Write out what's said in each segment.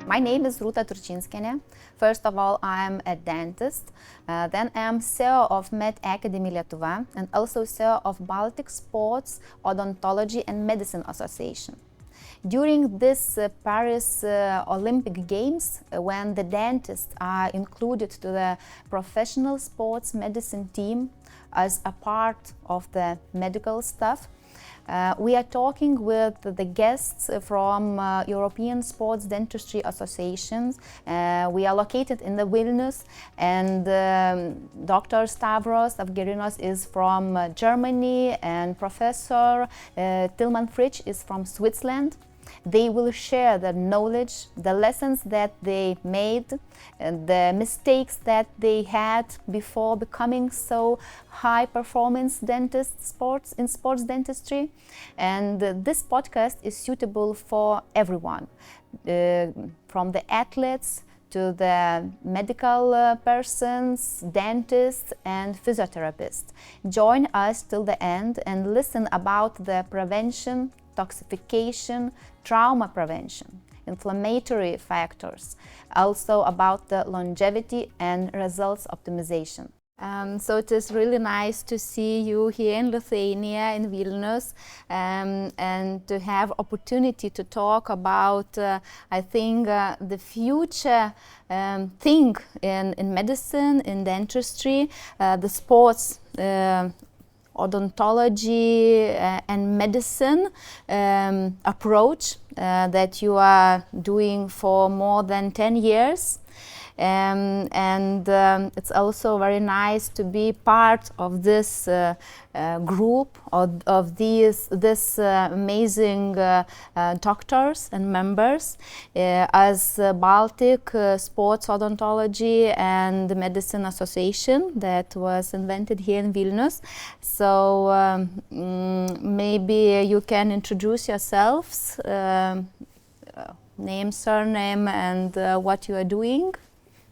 My name is Ruta Turčinskienė. First of all, I'm a dentist. Then I'm CEO of Med Academy Lietuva and also CEO of Baltic Sports, Odontology and Medicine Association. During this Paris Olympic Games, when the dentists are included to the professional sports medicine team as a part of the medical staff, we are talking with the guests from European Sports Dentistry Associations. We are located in the Vilnius, and Dr. Stavros Avgerinos is from Germany, and Professor Tilman Fritsch is from Switzerland. They will share the knowledge, the lessons that they made, and the mistakes that they had before becoming so high-performance dentists in sports dentistry. And this podcast is suitable for everyone, from the athletes to the medical persons, dentists and physiotherapists. Join us till the end and listen about the prevention, toxification, trauma prevention, inflammatory factors, also about the longevity and results optimization. So it is really nice to see you here in Lithuania, in Vilnius, and to have opportunity to talk about, I think, the future thing in medicine, in dentistry, the sports odontology and medicine approach that you are doing for more than 10 years. It's also very nice to be part of this group of this amazing doctors and members as Baltic Sports Odontology and Medicine Association that was invented here in Vilnius. So maybe you can introduce yourselves, name, surname, and what you are doing.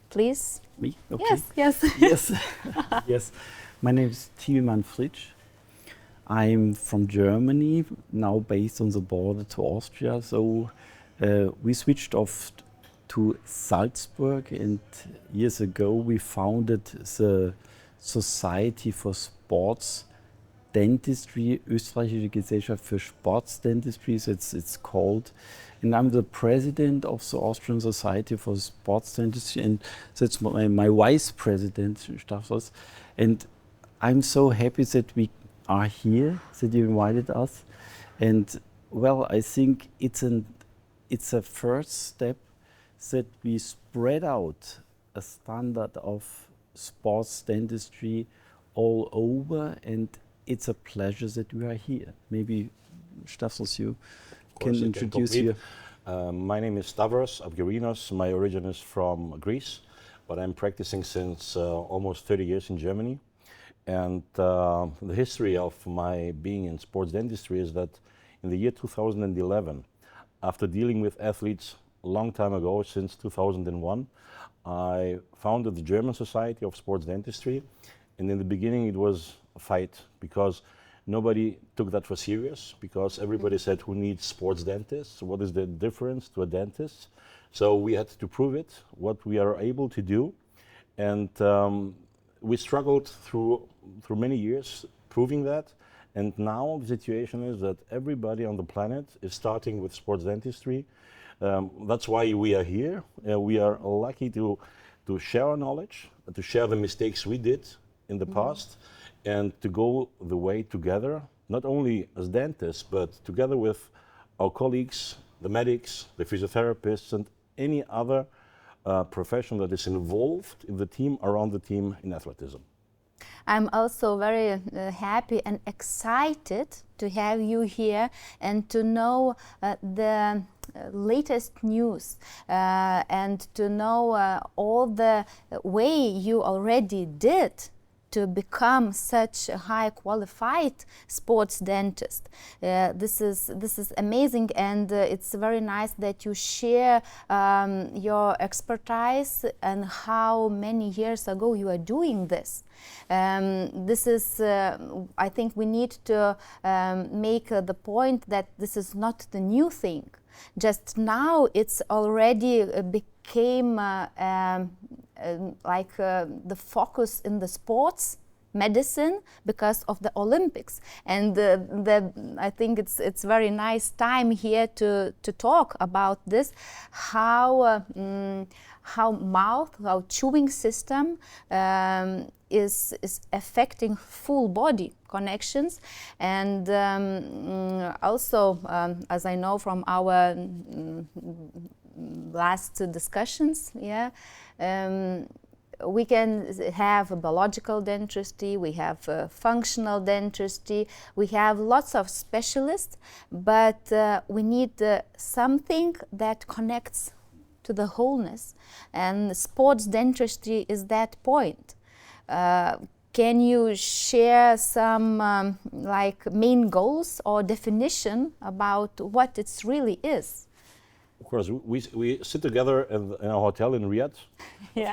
Please. Me? Okay. Yes. Yes. Yes. My name is Tilman Fritsch. I'm from Germany, now based on the border to Austria. So we switched off to Salzburg, and years ago we founded the Society for Sports Dentistry, Österreichische Gesellschaft für Sportsdentistry, so it's called. And I'm the president of the Austrian Society for Sports Dentistry, and that's my vice president, Stavros. And I'm so happy that we are here, that you invited us. And well, I think it's a first step that we spread out a standard of sports dentistry all over, and it's a pleasure that we are here. Maybe Stavros, you can introduce you. My name is Stavros Avgerinos. My origin is from Greece, but I'm practicing since almost 30 years in Germany. And the history of my being in sports dentistry is that in the year 2011, after dealing with athletes a long time ago, since 2001, I founded the German Society of Sports Dentistry. And in the beginning, it was a fight because nobody took that for serious, because everybody said, who needs sports dentists? What is the difference to a dentist? So we had to prove it, what we are able to do. And we struggled through many years proving that. And now the situation is that everybody on the planet is starting with sports dentistry. That's why we are here. We are lucky to share our knowledge, to share the mistakes we did in the past, and to go the way together, not only as dentists, but together with our colleagues, the medics, the physiotherapists, and any other profession that is involved in the team, around the team in athleticism. I'm also very happy and excited to have you here and to know the latest news and to know all the way you already did to become such a high qualified sports dentist. This is amazing, and it's very nice that you share your expertise and how many years ago you are doing this. This is, I think we need to make the point that this is not the new thing. Just now it's already became the focus in the sports medicine because of the Olympics, and I think it's very nice time here to talk about this, how chewing system is affecting full body connections, and also as I know from our last discussions, we can have a biological dentistry, we have functional dentistry, we have lots of specialists, but we need something that connects to the wholeness, and sports dentistry is that point. Can you share some main goals or definition about what it really is? Of course, we sit together in a hotel in Riyadh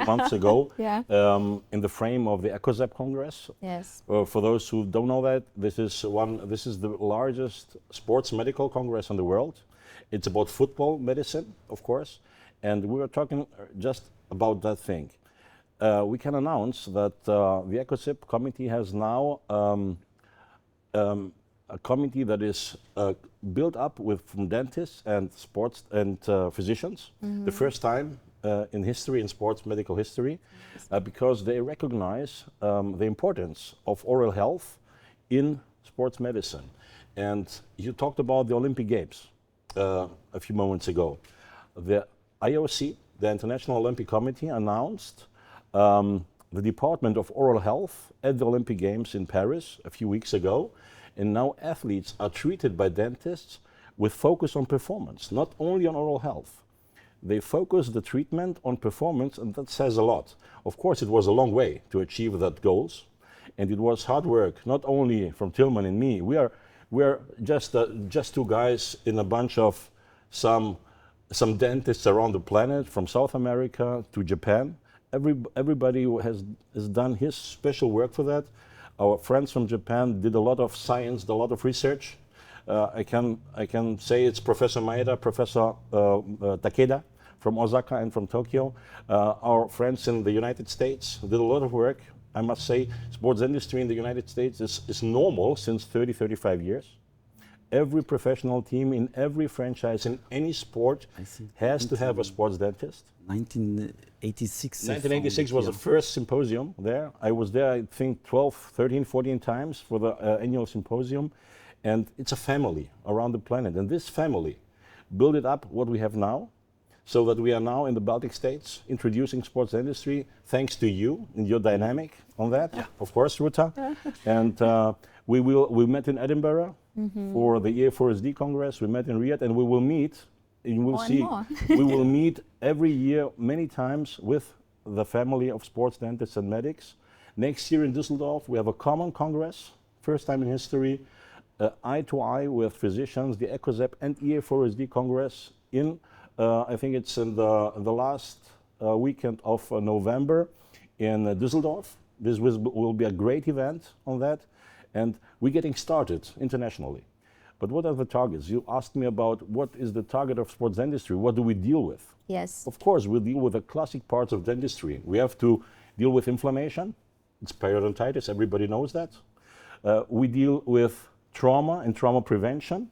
months ago in the frame of the ECOSEP Congress. Yes. For those who don't know that, this is the largest sports medical congress in the world. It's about football medicine, of course, and we were talking just about that thing. We can announce that the ECOSEP committee has now a committee that is built up from dentists and sports and physicians, the first time in history, in sports medical history, because they recognize the importance of oral health in sports medicine. And you talked about the Olympic Games a few moments ago. The IOC, the International Olympic Committee, announced the Department of Oral Health at the Olympic Games in Paris a few weeks ago. And now athletes are treated by dentists with focus on performance, not only on oral health. They focus the treatment on performance, and that says a lot. Of course, it was a long way to achieve that goals, and it was hard work, not only from Tilman and me. We are just two guys in a bunch of some dentists around the planet, from South America to Japan. Everybody has done his special work for that. Our friends from Japan did a lot of science, a lot of research. I can say it's Professor Maeda, Professor Takeda from Osaka and from Tokyo. Our friends in the United States did a lot of work. I must say, sports industry in the United States is normal since 35 years. Every professional team in every franchise in any sport has to have a sports dentist. 1986. 1986 was the first symposium there. I was there, I think, 12, 13, 14 times for the annual symposium. And it's a family around the planet. And this family built it up what we have now, so that we are now in the Baltic states introducing sports industry, thanks to you and your dynamic on that, of course, Ruta. And we met in Edinburgh for the EA4SD Congress. We met in Riyadh, and we will meet. You will see. We will meet every year, many times, with the family of sports dentists and medics. Next year in Düsseldorf, we have a common congress, first time in history, eye to eye with physicians, the ECOSEP and EA4SD Congress in, I think it's in the last weekend of November in Düsseldorf. This will be a great event on that, and we're getting started internationally. But what are the targets? You asked me about what is the target of sports dentistry. What do we deal with? Yes. Of course, we deal with the classic parts of dentistry. We have to deal with inflammation. It's periodontitis, everybody knows that. We deal with trauma and trauma prevention.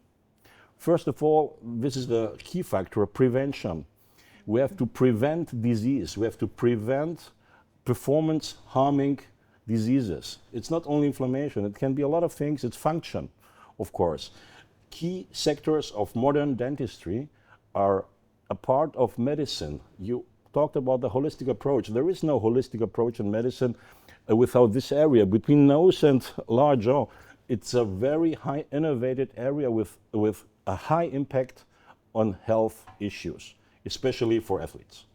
First of all, this is the key factor of prevention. We have to prevent disease. We have to prevent performance-harming diseases. It's not only inflammation. It can be a lot of things. It's function, of course. Key sectors of modern dentistry are a part of medicine. You talked about the holistic approach. There is no holistic approach in medicine without this area. Between nose and large jaw, it's a very high innovated area with a high impact on health issues, especially for athletes.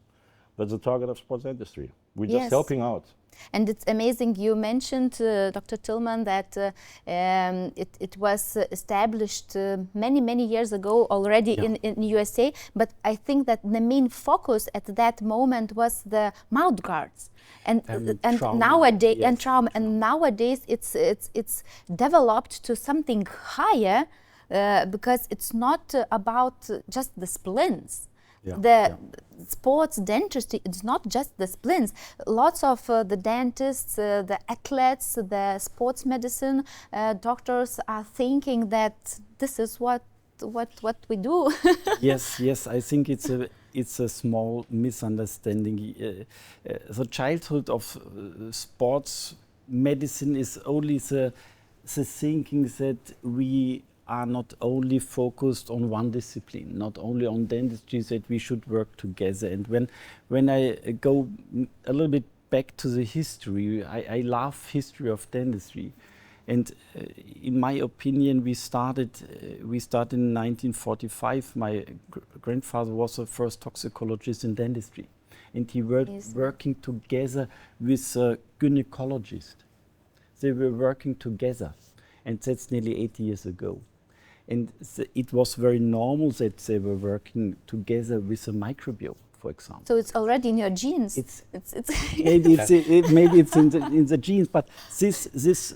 That's the target of sports dentistry. We're Yes. just helping out. And it's amazing, you mentioned, Dr. Tillman, that it was established many years ago already in USA, but I think that the main focus at that moment was the mouthguards. And trauma. nowadays, Yes. and trauma, and nowadays it's developed to something higher because it's not about just the splints. Yeah, The sports dentistry, it's not just the splints. Lots of the dentists, the athletes, the sports medicine doctors are thinking that this is what we do. Yes, I think it's a small misunderstanding. The childhood of sports medicine is only the thinking that we are not only focused on one discipline, not only on dentistry, that we should work together. And when I go a little bit back to the history, I love history of dentistry. And in my opinion, we started in 1945. My grandfather was the first toxicologist in dentistry, and he was working together with a gynecologist. They were working together, and that's nearly 80 years ago. And it was very normal that they were working together with a microbiome, for example. So it's already in your genes. It's maybe maybe it's in the genes, but this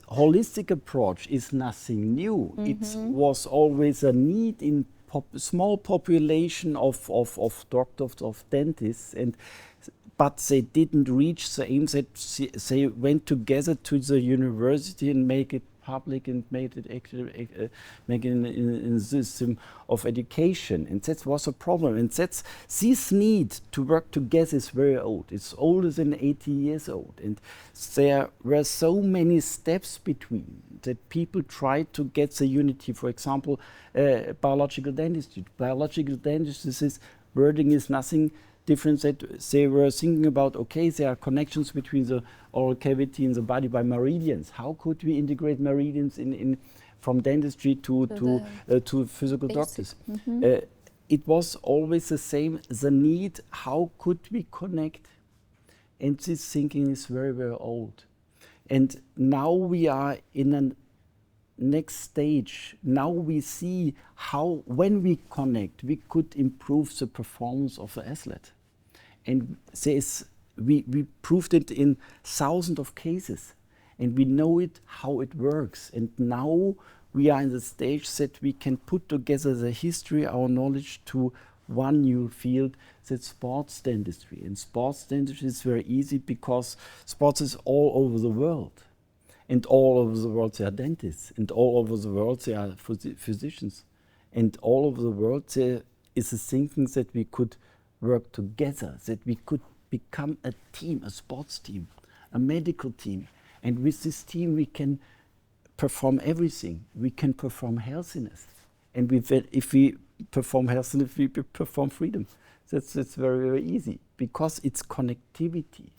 holistic approach is nothing new. It was always a need in small population of doctors, of dentists, but they didn't reach the aim that they went together to the university and make it public and make it in the system of education, and that was a problem. And that's this need to work together is very old. It's older than 80 years old, and there were so many steps between that people tried to get the unity. For example, biological dentistry. Biological dentistry's wording is nothing different. That they were thinking about, okay, there are connections between the oral cavity and the body by meridians. How could we integrate meridians from dentistry to physical doctors? It was always the same, the need, how could we connect? And this thinking is very old. And now we are in a next stage. Now we see how, when we connect, we could improve the performance of the athlete. And we proved it in thousands of cases, and we know it, how it works. And now we are in the stage that we can put together the history, our knowledge, to one new field, that's sports dentistry. And sports dentistry is very easy because sports is all over the world. And all over the world there are dentists, and all over the world there are physicians. And all over the world there is a thinking that we could work together, that we could become a team, a sports team, a medical team. And with this team we can perform everything. We can perform healthiness. And if we perform healthiness, we perform freedom. That's very easy, because it's connectivity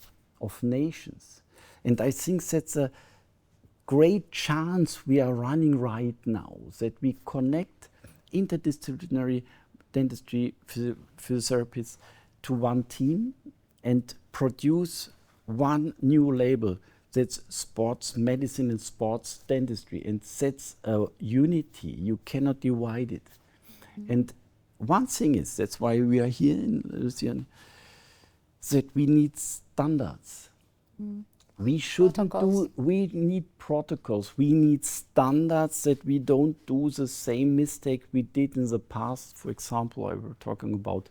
of nations. And I think that's a great chance we are running right now, that we connect interdisciplinary dentistry physiotherapists to one team and produce one new label, that's sports medicine and sports dentistry, and that's a unity. You cannot divide it. And one thing is, that's why we are here in Lucerne, that we need standards. We shouldn't we need protocols, we need standards, that we don't do the same mistake we did in the past. For example, I were talking about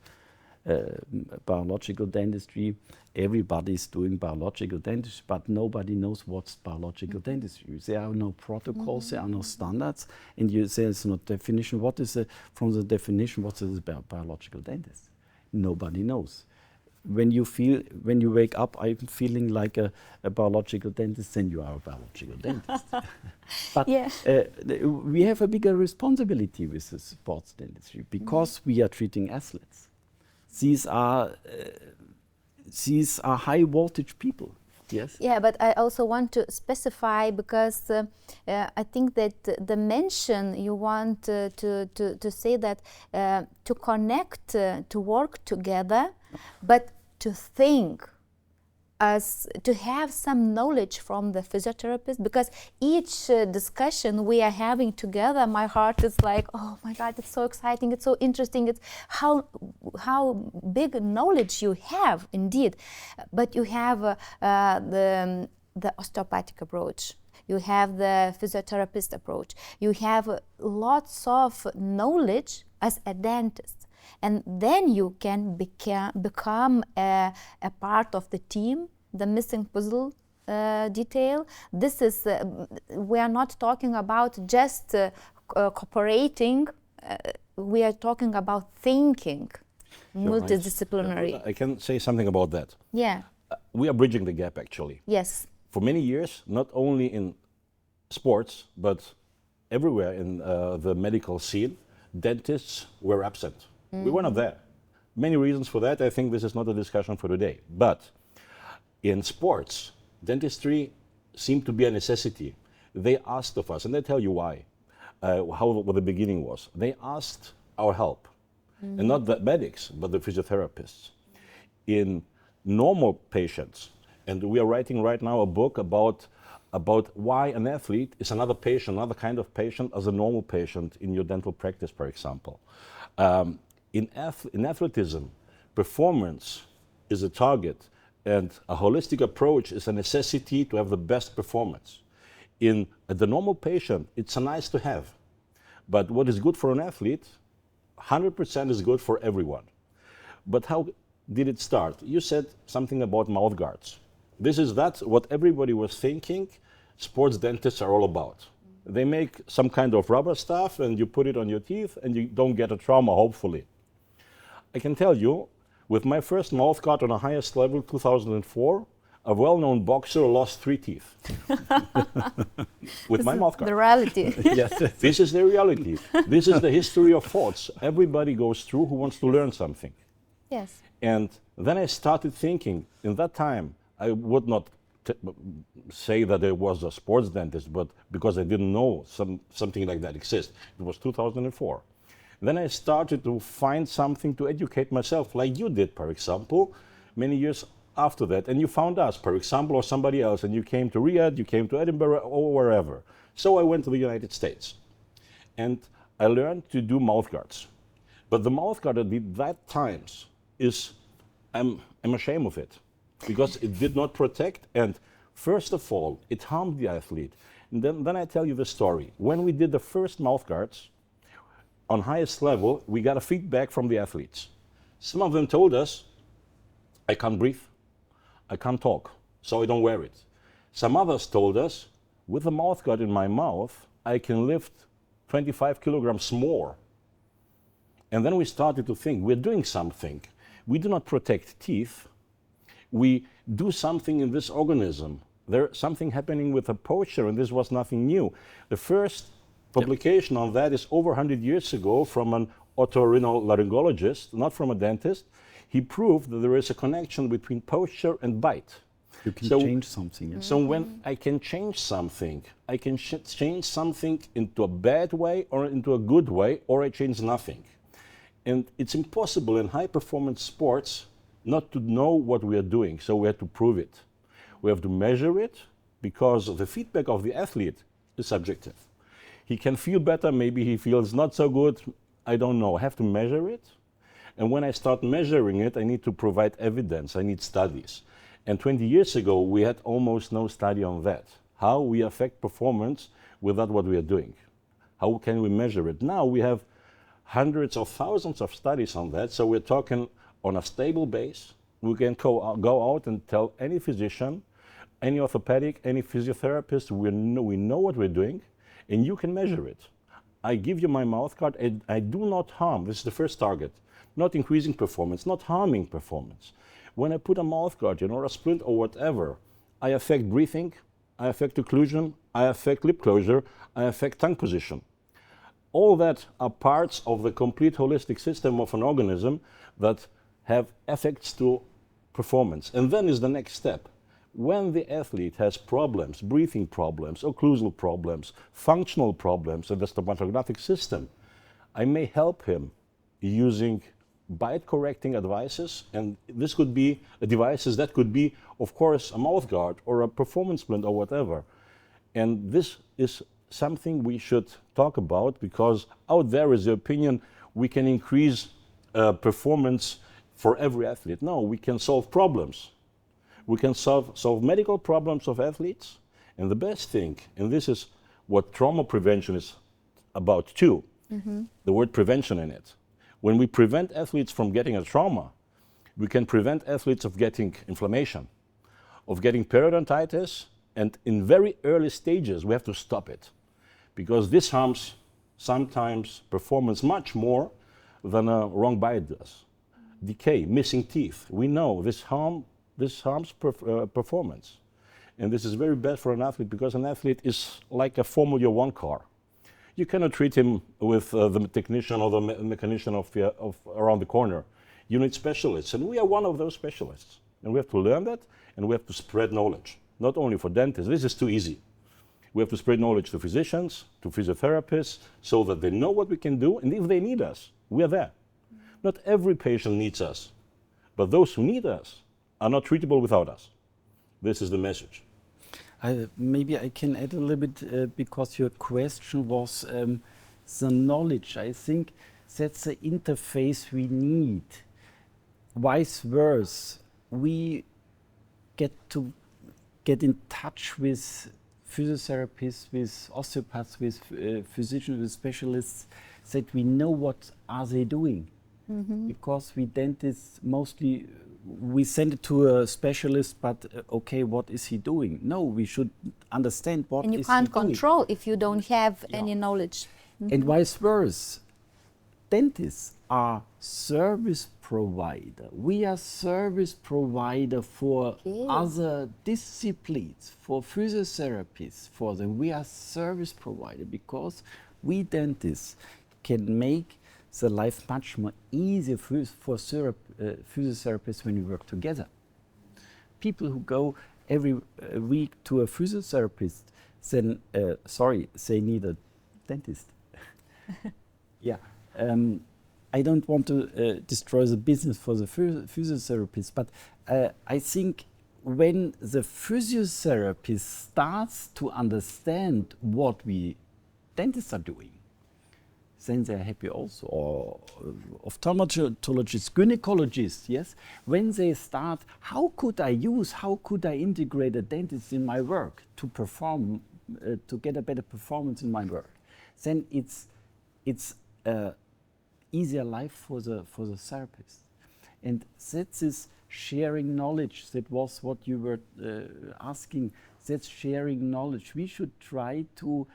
biological dentistry. Everybody's doing biological dentistry, but nobody knows what's biological dentistry. There are no protocols, there are no standards, and there's no definition. What is from the definition, what is a biological dentist? Nobody knows. When you wake up, I'm feeling like a biological dentist, then you are a biological dentist. But we have a bigger responsibility with the sports dentistry, because we are treating athletes. These are high voltage people. Yes. Yeah, but I also want to specify, because I think that the mention you want to say that to connect, to work together, but to think, as to have some knowledge from the physiotherapist, because each discussion we are having together, my heart is like, oh my God, it's so exciting, it's so interesting, it's how big knowledge you have indeed. But you have the osteopathic approach, you have the physiotherapist approach, you have lots of knowledge as a dentist. And then you can become a part of the team, the missing puzzle detail. This is, we are not talking about just cooperating, we are talking about thinking, multidisciplinary. I can say something about that. Yeah. We are bridging the gap, actually. Yes. For many years, not only in sports, but everywhere in the medical scene, dentists were absent. We were not there. Many reasons for that. I think this is not a discussion for today. But in sports, dentistry seemed to be a necessity. They asked of us, and I tell you why, what the beginning was. They asked our help, and not the medics, but the physiotherapists. In normal patients, and we are writing right now a book about why an athlete is another patient, another kind of patient as a normal patient in your dental practice, for example. In athleticism, performance is a target, and a holistic approach is a necessity to have the best performance. In the normal patient, it's a nice to have. But what is good for an athlete, 100% is good for everyone. But how did it start? You said something about mouthguards. This is what everybody was thinking sports dentists are all about. They make some kind of rubber stuff and you put it on your teeth and you don't get a trauma, hopefully. I can tell you, with my first mouthguard on the highest level, 2004, a well-known boxer lost 3 teeth. With my mouthguard. The reality. Yes, this is the reality. This is the history of thoughts everybody goes through who wants to learn something. Yes. And then I started thinking, in that time, I would not say that I was a sports dentist, but because I didn't know something like that exists. It was 2004. Then I started to find something to educate myself, like you did, for example, many years after that. And you found us, for example, or somebody else, and you came to Riyadh, you came to Edinburgh, or wherever. So I went to the United States. And I learned to do mouthguards. But the mouthguard I did that times is, I'm ashamed of it, because it did not protect, and first of all, it harmed the athlete. And then I tell you the story. When we did the first mouthguards, on highest level, we got a feedback from the athletes. Some of them told us, I can't breathe, I can't talk, so I don't wear it. Some others told us, with a mouthguard in my mouth, I can lift 25 kilograms more. And then we started to think, we're doing something. We do not protect teeth, we do something in this organism. There's something happening with the posture, and this was nothing new. The first publication on that is over 100 years ago from an otorhinolaryngologist, not from a dentist. He proved that there is a connection between posture and bite. You can change something. Yeah. So when I can change something, I can change something into a bad way or into a good way, or I change nothing. And it's impossible in high-performance sports not to know what we are doing, so we have to prove it. We have to measure it, because the feedback of the athlete is subjective. He can feel better, maybe he feels not so good, I don't know. I have to measure it. And when I start measuring it, I need to provide evidence, I need studies. And 20 years ago, we had almost no study on that. How we affect performance without what we are doing. How can we measure it? Now we have hundreds of thousands of studies on that, so we're talking on a stable base. We can go out and tell any physician, any orthopedic, any physiotherapist, we know what we're doing, and you can measure it. I give you my mouthguard, and I do not harm. This is the first target. Not increasing performance, not harming performance. When I put a mouthguard or a splint or whatever, I affect breathing, I affect occlusion, I affect lip closure, I affect tongue position. All that are parts of the complete holistic system of an organism that have effects to performance. And then is the next step. When the athlete has problems, breathing problems, occlusal problems, functional problems in the stomatographic system, I may help him using bite-correcting advices, and this could be devices that could be, of course, a mouthguard or a performance splint or whatever. And this is something we should talk about, because out there is the opinion we can increase performance for every athlete. No, we can solve problems. We can solve medical problems of athletes. And the best thing, and this is what trauma prevention is about too, the word prevention in it. When we prevent athletes from getting a trauma, we can prevent athletes of getting inflammation, of getting periodontitis, and in very early stages we have to stop it, because this harms sometimes performance much more than a wrong bite does. Decay, missing teeth, we know this harms performance. And this is very bad for an athlete, because an athlete is like a Formula One car. You cannot treat him with the technician or the mechanician of around the corner. You need specialists, and we are one of those specialists. And we have to learn that, and we have to spread knowledge. Not only for dentists, this is too easy. We have to spread knowledge to physicians, to physiotherapists, so that they know what we can do, and if they need us, we are there. Not every patient needs us, but those who need us are not treatable without us. This is the message. Maybe I can add a little bit, because your question was the knowledge. I think that's the interface we need. Vice versa, we get in touch with physiotherapists, with osteopaths, with physicians, with specialists, that we know what are they doing. Because we dentists mostly, we send it to a specialist, but okay, what is he doing? No, we should understand what is he doing. And you can't control if you don't have any knowledge. And vice versa. Dentists are service provider. We are service provider for other disciplines, for physiotherapists, for them. We are service provider, because we dentists can make the life much more easier for physiotherapists when we work together. People who go every week to a physiotherapist, then, they need a dentist. Yeah, I don't want to destroy the business for the physiotherapist, but I think when the physiotherapist starts to understand what we dentists are doing, then they're happy also. Or ophthalmologists, gynecologists, yes? When they start, how could I integrate a dentist in my work to perform, to get a better performance in my work? Then it's easier life for the therapist. And that is sharing knowledge. That was what you were asking. That's sharing knowledge. We should try to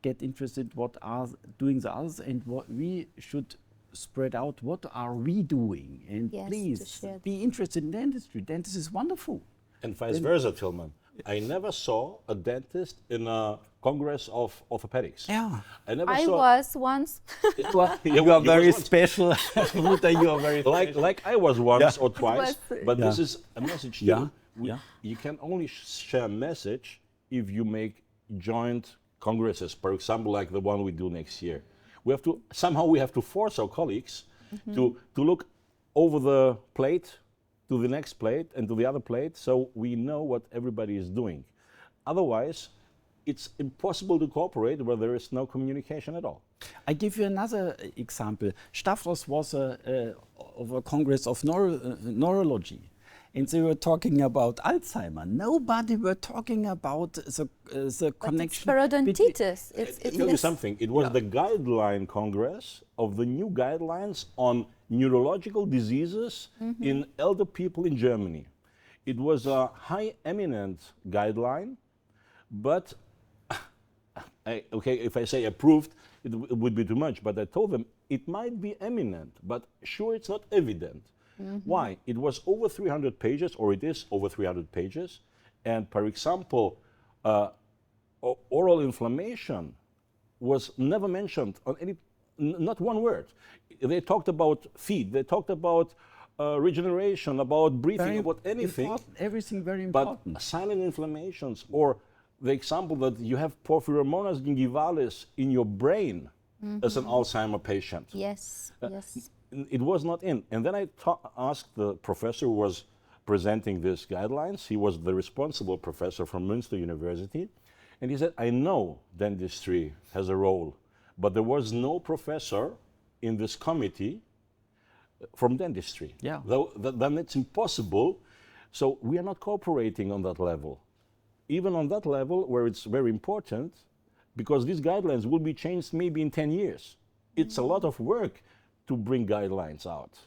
get interested what are doing the others, and what we should spread out what are we doing. And please be interested in dentistry. Dentistry is wonderful. And vice versa, Tilman. I never saw a dentist in a congress of orthopedics. Yeah. I was once. You are very special. Ruta, you are very special. Like I was once or twice, but this is a message too. You can only share a message if you make joint congresses, for example, like the one we do next year. We have to force our colleagues to look over the plate to the next plate and to the other plate, so we know what everybody is doing. Otherwise, it's impossible to cooperate where there is no communication at all. I give you another example. Stavros was of a congress of neurology, and they were talking about Alzheimer. Nobody were talking about the connection. It's periodontitis. I'll tell you something. It was the guideline congress of the new guidelines on neurological diseases in elder people in Germany. It was a high eminent guideline, but if I say approved, it would be too much. But I told them it might be eminent, but sure, it's not evident. Why? It was over 300 pages, or it is over 300 pages. And for example, oral inflammation was never mentioned on any, not one word. They talked about feed, they talked about regeneration, about breathing, about anything. Everything very important. But silent inflammations, or the example that you have porphyromonas gingivalis in your brain as an Alzheimer patient. Yes, yes. It was not in. And then I asked the professor who was presenting these guidelines. He was the responsible professor from Münster University. And he said, I know dentistry has a role, but there was no professor in this committee from dentistry. Yeah. Then it's impossible. So we are not cooperating on that level. Even on that level where it's very important, because these guidelines will be changed maybe in 10 years. It's a lot of work to bring guidelines out.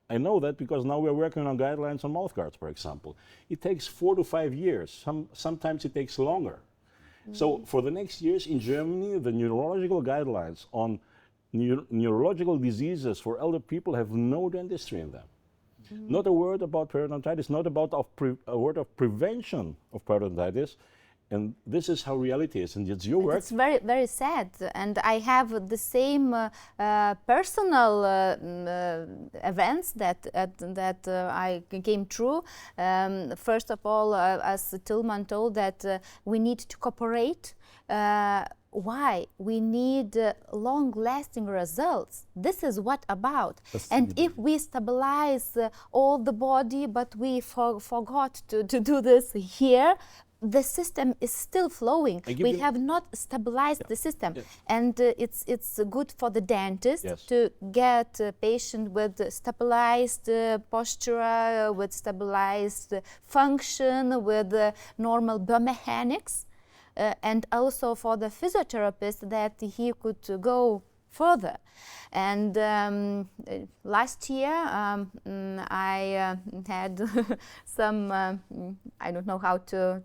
I know that because now we're working on guidelines on mouthguards, for example. It takes 4 to 5 years. Sometimes it takes longer. So for the next years in Germany, the neurological guidelines on neurological diseases for elder people have no dentistry in them. Not a word about periodontitis, not about a word of prevention of periodontitis. And this is how reality is, and it's your work. It's very, very sad, and I have the same personal events that I came through. First of all, as Tilman told, that we need to cooperate. Why? We need long-lasting results. This is what about. And if we stabilize all the body, but we forgot to do this here, the system is still flowing. We have not stabilized the system. And it's good for the dentist to get a patient with stabilized posture, with stabilized function, with normal biomechanics. And also for the physiotherapist that he could go further. And last year I had some, I don't know how to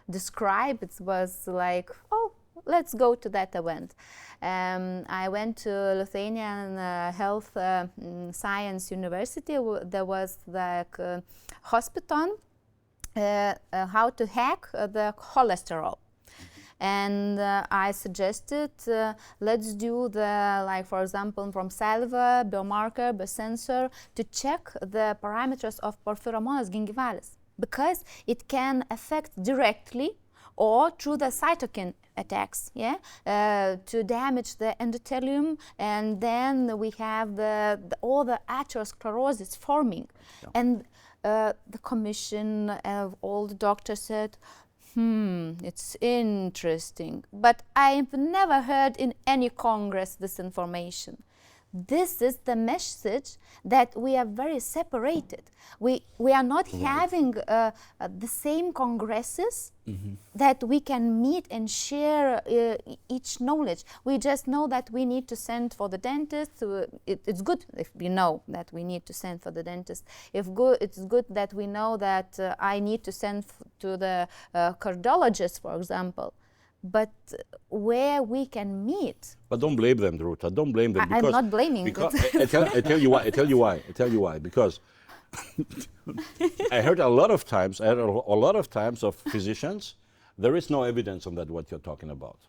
describe, it was like, oh, let's go to that event. I went to Lithuanian Health Science University. There was like hospital, how to hack the cholesterol. And I suggested let's do the, like for example, from saliva, biomarker, biosensor, to check the parameters of Porphyromonas gingivalis, because it can affect directly or through the cytokine attacks, to damage the endothelium, and then we have all the atherosclerosis forming. And the commission of all the doctors said, it's interesting, but I've never heard in any congress this information. This is the message that we are very separated. We are not having the same congresses that we can meet and share each knowledge. We just know that we need to send for the dentist. It's good if we know that we need to send for the dentist. It's good that we know that I need to send to the cardiologist, for example. But where we can meet. But don't blame them, Dorota. Don't blame them. I'm not blaming. Because I tell you why. Because I heard a lot of times of physicians, there is no evidence on that what you're talking about.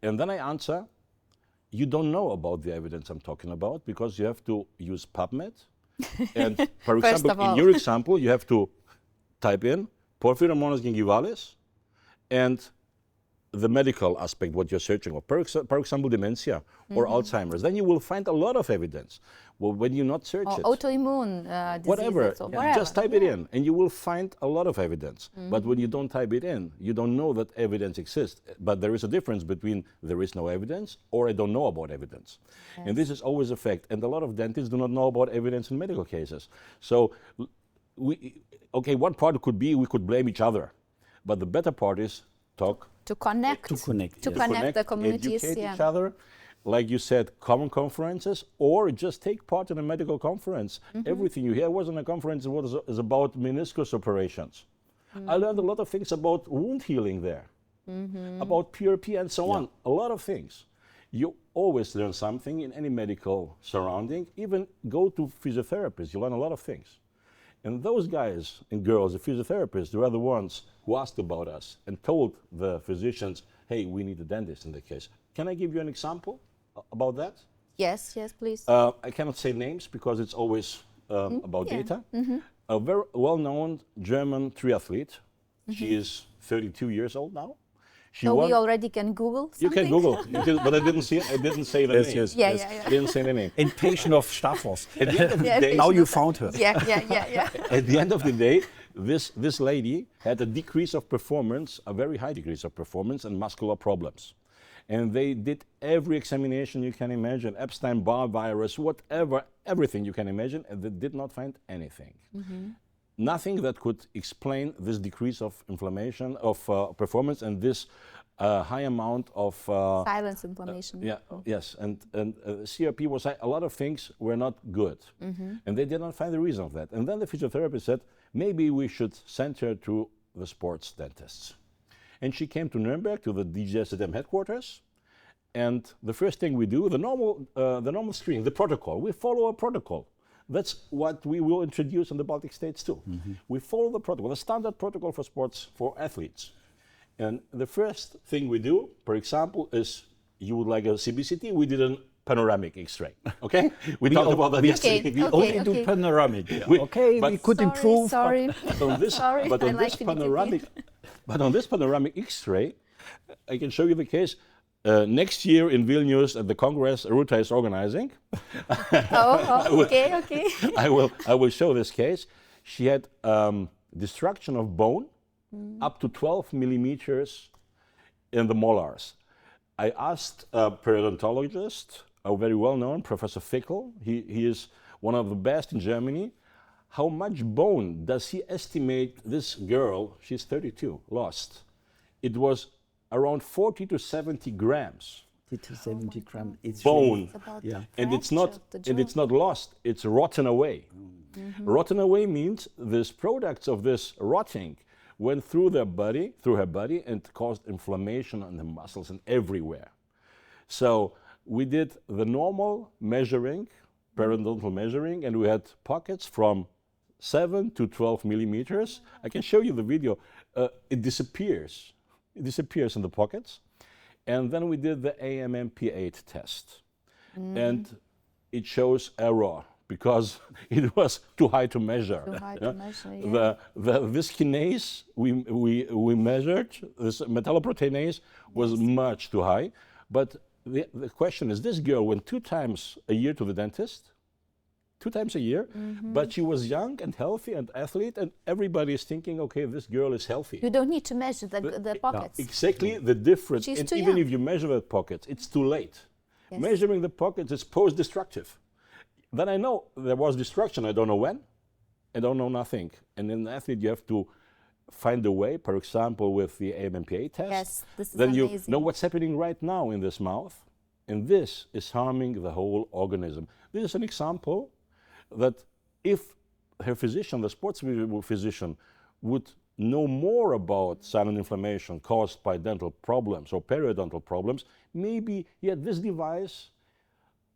And then I answer, you don't know about the evidence I'm talking about because you have to use PubMed. And for example, in your example, you have to type in Porphyromonas gingivalis and the medical aspect, what you're searching for, for example, dementia or Alzheimer's, then you will find a lot of evidence. Well, when you not search it, autoimmune diseases, whatever, or whatever, just type it in, and you will find a lot of evidence. But when you don't type it in, you don't know that evidence exists. But there is a difference between there is no evidence or I don't know about evidence. And this is always a fact. And a lot of dentists do not know about evidence in medical cases. So, one part could be we could blame each other, but the better part is talk. To connect the communities, educate each other, like you said, common conferences, or just take part in a medical conference. Everything you hear was in a conference is about meniscus operations. I learned a lot of things about wound healing there, about PRP and so on, a lot of things. You always learn something in any medical surrounding, even go to physiotherapists, you learn a lot of things. And those guys and girls, the physiotherapists, they were the ones who asked about us and told the physicians, hey, we need a dentist in the case. Can I give you an example about that? Yes, please. I cannot say names because it's always about data. A very well-known German triathlete. She is 32 years old now. She So won. we already can Google You something? can Google, but I didn't see. I didn't say the Yes, name. yes, Yeah, yes. yeah, yeah. I didn't say the name. And patient of Staphos. At the end of the Yeah, day, Now you patient found her. Yeah, yeah, yeah, yeah. at the end of the day, this lady had a decrease of performance, a very high decrease of performance, and muscular problems. And they did every examination you can imagine, Epstein-Barr virus, whatever, everything you can imagine, and they did not find anything. Nothing that could explain this decrease of inflammation, of performance, and this high amount of Silence inflammation. yeah, yes, and CRP was a lot of things were not good, and they did not find the reason of that. And then the physiotherapist said, maybe we should send her to the sports dentists. And she came to Nuremberg, to the DGSDM headquarters, and the first thing we do, the normal screening, the protocol, we follow a protocol. That's what we will introduce in the Baltic states too. We follow the protocol, the standard protocol for sports, for athletes. And the first thing we do, for example, is you would like a CBCT, we did a panoramic X-ray, okay? We talked about that yesterday. We Okay, only okay. do panoramic. We- Okay, but- we could Sorry, improve. Sorry. But on this, Sorry, but I on like this CBCT. panoramic, but on this panoramic X-ray, I can show you the case. Next year in Vilnius at the Congress Ruta is organizing. Oh, okay, okay. I will show this case. She had destruction of bone up to 12 millimeters in the molars. I asked a periodontologist, a very well-known, Professor Fickel, he is one of the best in Germany, how much bone does he estimate this girl, she's 32, lost? It was around 40 to 70 grams. 50 to 70 grams. It's Bone. About Yeah. And it's fracture not of the and jaw. it's not lost, it's rotten away. Rotten away means these products of this rotting went through her body and caused inflammation on the muscles and everywhere. So we did the normal measuring, periodontal measuring, and we had pockets from 7 to 12 millimeters. I can show you the video. It disappears. It disappears in the pockets. And then we did the AMMP8 test. And it shows error because it was too high to measure. Too high Yeah. to measure, yeah. This kinase we measured, this metalloproteinase was much too high. But the question is, this girl went 2 times a year to the dentist, 2 times a year, but she was young and healthy and athlete, and everybody is thinking, okay, this girl is healthy. You don't need to measure the pockets. Exactly the difference. She's And too even young. if you measure the pockets, it's too late. Yes. Measuring the pockets is post-destructive. Then I know there was destruction. I don't know when. I don't know nothing. And in the athlete, you have to find a way, for example, with the AMMPA test. Yes, this is then you amazing. know what's happening right now in this mouth. And this is harming the whole organism. This is an example that if her physician, the sports physician, would know more about silent inflammation caused by dental problems or periodontal problems, maybe he had this device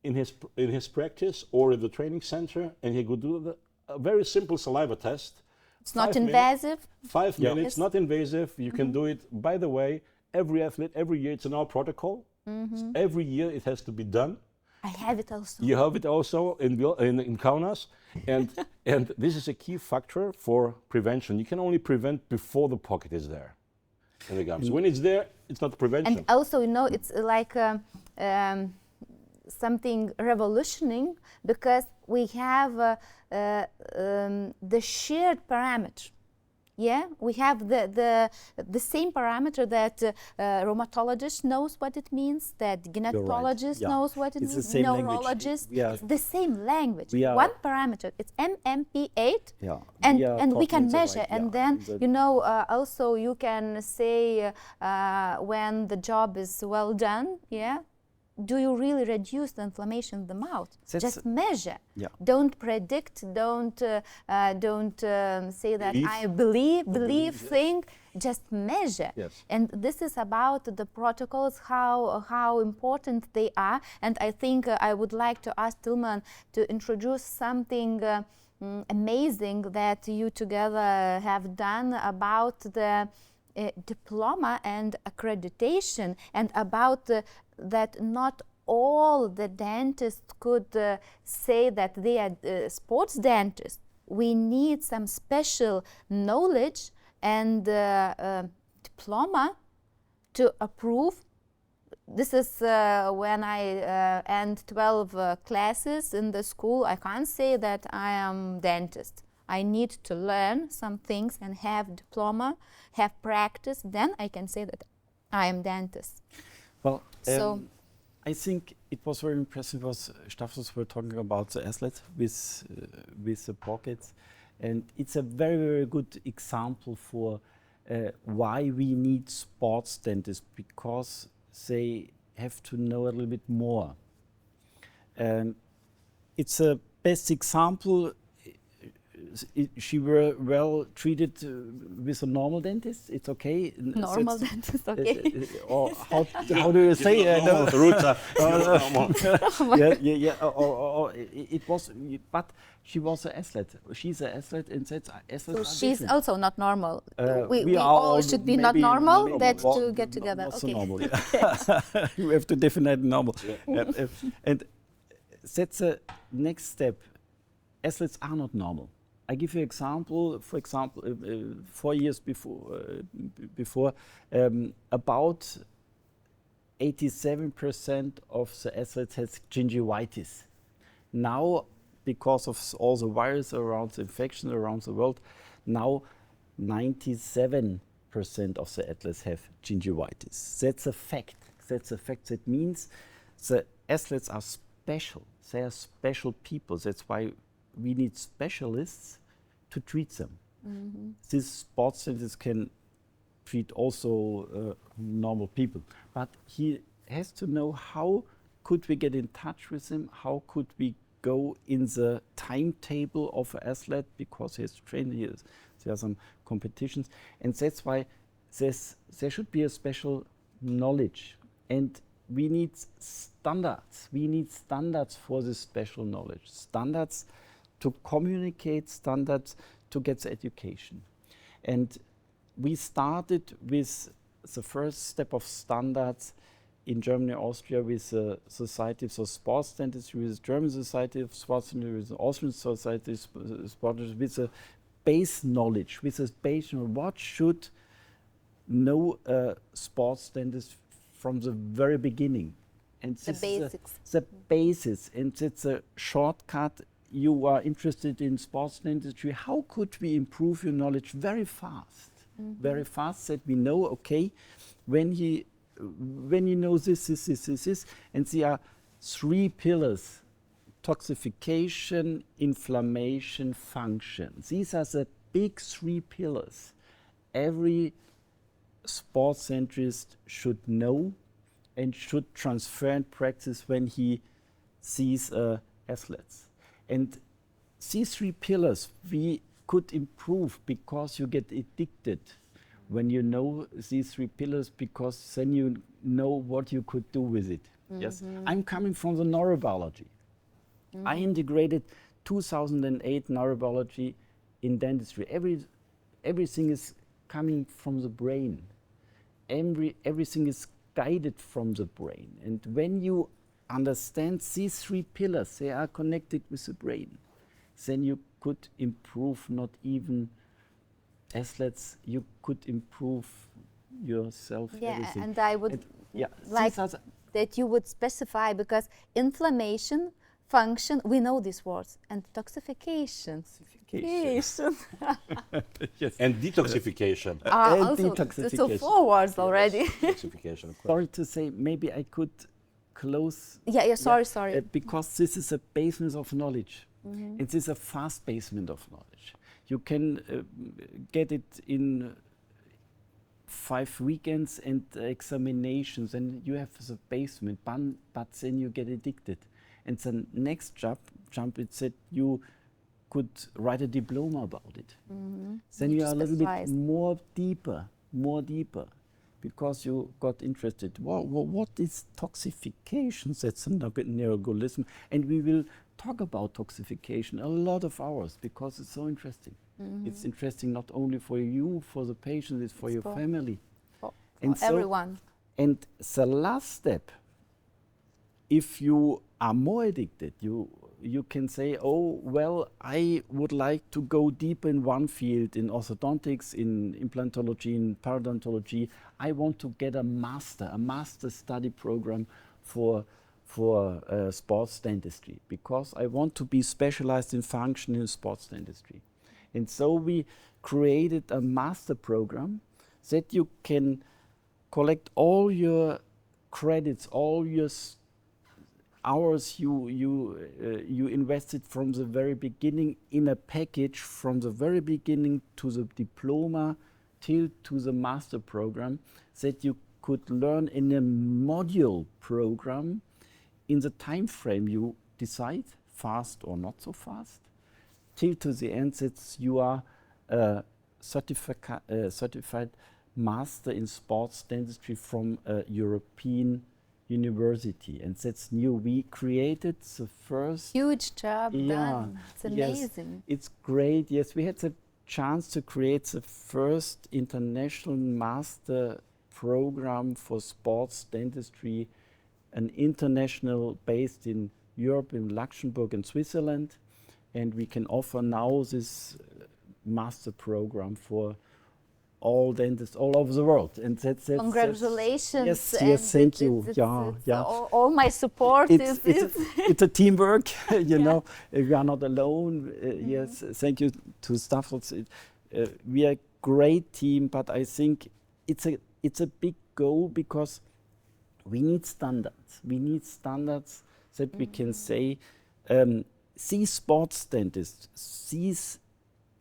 in his practice or in the training center, and he could do a very simple saliva test. It's not 5 minutes. invasive. 5 Yeah. minutes, Yes. not invasive. You can do it. By the way, every athlete, every year, it's in our protocol. Every year it has to be done. I have it also. You have it also in Kaunas, and this is a key factor for prevention. You can only prevent before the pocket is there in the gums. When it's there, it's not prevention. And also, you know, it's like something revolutioning because we have the shared parameter. Yeah, we have the same parameter that rheumatologist knows what it means, that gynecologist yeah. knows what it It's the means, same language. neurologist. We are- It's the same language. We are- One parameter. It's MMP8. Yeah, And we are we talking can the measure, right- and yeah, then the- you know also you can say when the job is well done. Yeah, do you really reduce the inflammation in the mouth? That's- Just measure. Yeah. Don't predict. Don't say that Believe. I believe think. Just measure. Yes. And this is about the protocols, how important they are. And I think I would like to ask Tilman to introduce something amazing that you together have done about the diploma and accreditation, and about that not all the dentists could say that they are sports dentists. We need some special knowledge and diploma to approve. This is when I end 12 classes in the school. I can't say that I am dentist. I need to learn some things and have diploma, have practice. Then I can say that I am dentist. Well, So I think it was very impressive what Stavros were talking about the athlete with the pockets, and it's a very, very good example for why we need sports dentists, because they have to know a little bit more. It's a best example. She were well treated with a normal dentist. It's okay. normal dentist, okay. Or how do you say? No, the roots are normal. Or it was, but she was an athlete. She's an athlete, and that's athletes So are she's different. also not normal. We are all should be not maybe normal. That well, to get together. Not so Okay. normal. Yeah. You have to define normal. And that's the next step. Athletes are not normal. I give you an example. For example, 4 years before, about 87% of the athletes has gingivitis. Now, because of all the virus around the infection around the world, now 97% of the athletes have gingivitis. That's a fact. That's a fact. That means the athletes are special. They are special people. That's why we need specialists to treat them. These sports dentists can treat also normal people, but he has to know how could we get in touch with him, how could we go in the timetable of an athlete, because he has trained here, there are some competitions, and that's why there should be a special knowledge, and we need standards. We need standards for this special knowledge. Standards to communicate, standards to get the education. And we started with the first step of standards in Germany, Austria, with the Society for Sports Dentistry, with the German Society of Sports Dentistry, with the Austrian Society of Sports Dentistry, with a base knowledge, with a base knowledge. What should know a sports dentist from the very beginning? And The basics. The basis, and it's a shortcut. You are interested in sports dentistry. How could we improve your knowledge very fast? Very fast, that we know, okay, when you know this, and there are 3 pillars: toxification, inflammation, function. These are the big 3 pillars every sports dentist should know and should transfer and practice when he sees athletes. And these 3 pillars we could improve, because you get addicted when you know these 3 pillars, because then you know what you could do with it. Yes, I'm coming from the neurobiology. I integrated 2008 neurobiology in dentistry. Everything is coming from the brain. Everything is guided from the brain. And when you understand these 3 pillars, they are connected with the brain, then you could improve not even athletes, you could improve yourself. Yeah, everything. and I would Yeah, like these are the- that you would specify, because inflammation, function, we know these words, and toxification. Toxification. Yes. And detoxification. are And also detoxification. so 4 words already. Detoxification, of course. Sorry to say, maybe I could close. yeah, sorry. Because this is a basement of knowledge. It is a fast basement of knowledge. You can get it in 5 weekends and examinations, and you have the basement, but then you get addicted. And the next jump, it said you could write a diploma about it. Then you are a little bit Specialized. more deeper, because you got interested. What is toxification? That's a neurologism, and we will talk about toxification a lot of hours, because it's so interesting. It's interesting not only for you, for the patient, it's for It's your for- family. For And so- everyone. And the last step, if you are more addicted, you can say, oh, well, I would like to go deep in one field, in orthodontics, in implantology, in parodontology. I want to get a master study program for sports dentistry, because I want to be specialized in functional sports dentistry. And so we created a master program that you can collect all your credits, all your hours you invested from the very beginning in a package, from the very beginning to the diploma till to the master program, that you could learn in a module program in the time frame you decide, fast or not so fast, till to the end that you are a certified master in sports dentistry from a European university. And that's new. We created the first... Huge job Yeah, done. It's amazing. Yes, it's great. Yes, we had the chance to create the first international master program for sports dentistry, an international based in Europe, in Luxembourg and Switzerland. And we can offer now this master program for all dentists all over the world. And that's Congratulations. Yes, and yes, thank it's- you. it's- Yeah, it's yeah. All my support is It's a teamwork, you know. We are not alone. Yes, thank you to Stavros. We are a great team, but I think it's a big goal, because we need standards. We need standards that we can say, these sports dentists, these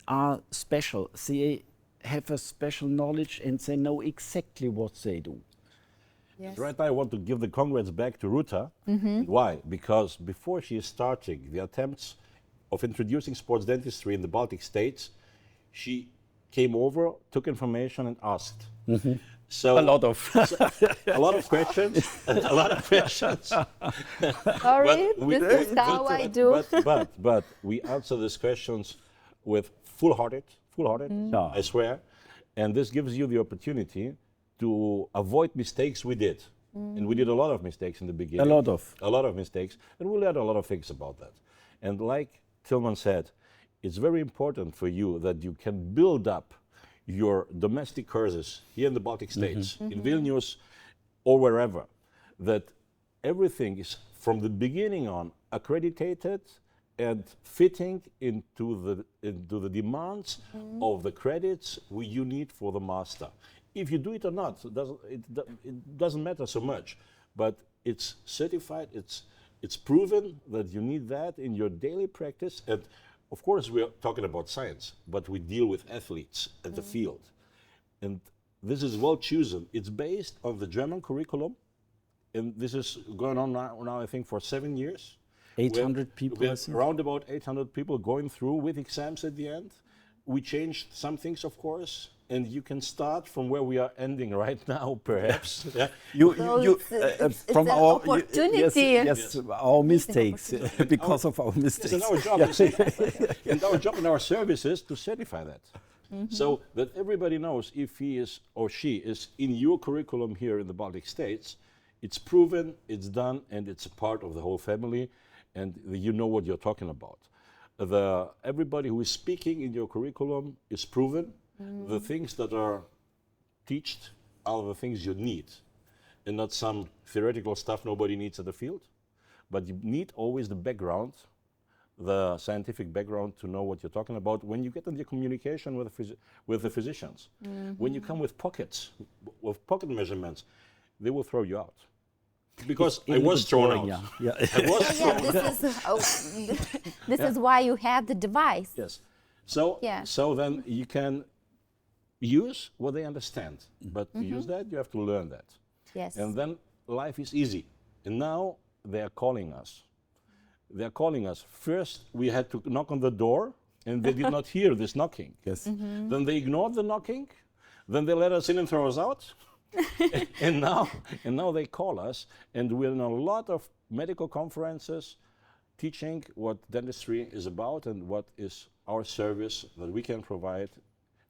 are special. They have a special knowledge and they know exactly what they do. Yes. Right now I want to give the congrats back to Ruta. Why? Because before she is starting the attempts of introducing sports dentistry in the Baltic states, she came over, took information and asked. So A lot of. a lot of questions, a lot of questions. Sorry, we- this is how I do. But we answer these questions with full-hearted, Yeah. I swear. And this gives you the opportunity to avoid mistakes we did. And we did a lot of mistakes in the beginning. A lot of mistakes. And we learned a lot of things about that. And like Tilman said, it's very important for you that you can build up your domestic courses here in the Baltic states, in Vilnius or wherever, that everything is from the beginning on accredited and fitting into the demands of the credits you need for the master. If you do it or not, it doesn't matter so much, but it's certified, it's proven that you need that in your daily practice. And of course, we're talking about science, but we deal with athletes at the field. And this is well chosen. It's based on the German curriculum, and this is going on now I think, for 7 years. 800 people. We I have think. around about 800 people going through with exams at the end. We changed some things, of course, and you can start from where we are ending right now, perhaps. Yeah. It's from an our opportunity. yes, our mistakes, because of our mistakes. Yes, and our job and our job and our service is to certify that. So that everybody knows if he is or she is in your curriculum here in the Baltic states, it's proven, it's done, and it's a part of the whole family, and you know what you're talking about. Everybody who is speaking in your curriculum is proven. The things that are taught are the things you need, and not some theoretical stuff nobody needs in the field. But you need always the background, the scientific background, to know what you're talking about when you get into communication with the physicians. When you come with pocket measurements, they will throw you out. Because I was thrown out. Yeah. I was thrown out. This is why you have the device. Yes. So, Yeah. so then you can use what they understand. But to use that, you have to learn that. Yes. And then life is easy. And now they are calling us. They are calling us. First, we had to knock on the door, and they did not hear this knocking. Yes. Then they ignored the knocking. Then they let us in and throw us out. and now they call us, and we're in a lot of medical conferences teaching what dentistry is about and what is our service that we can provide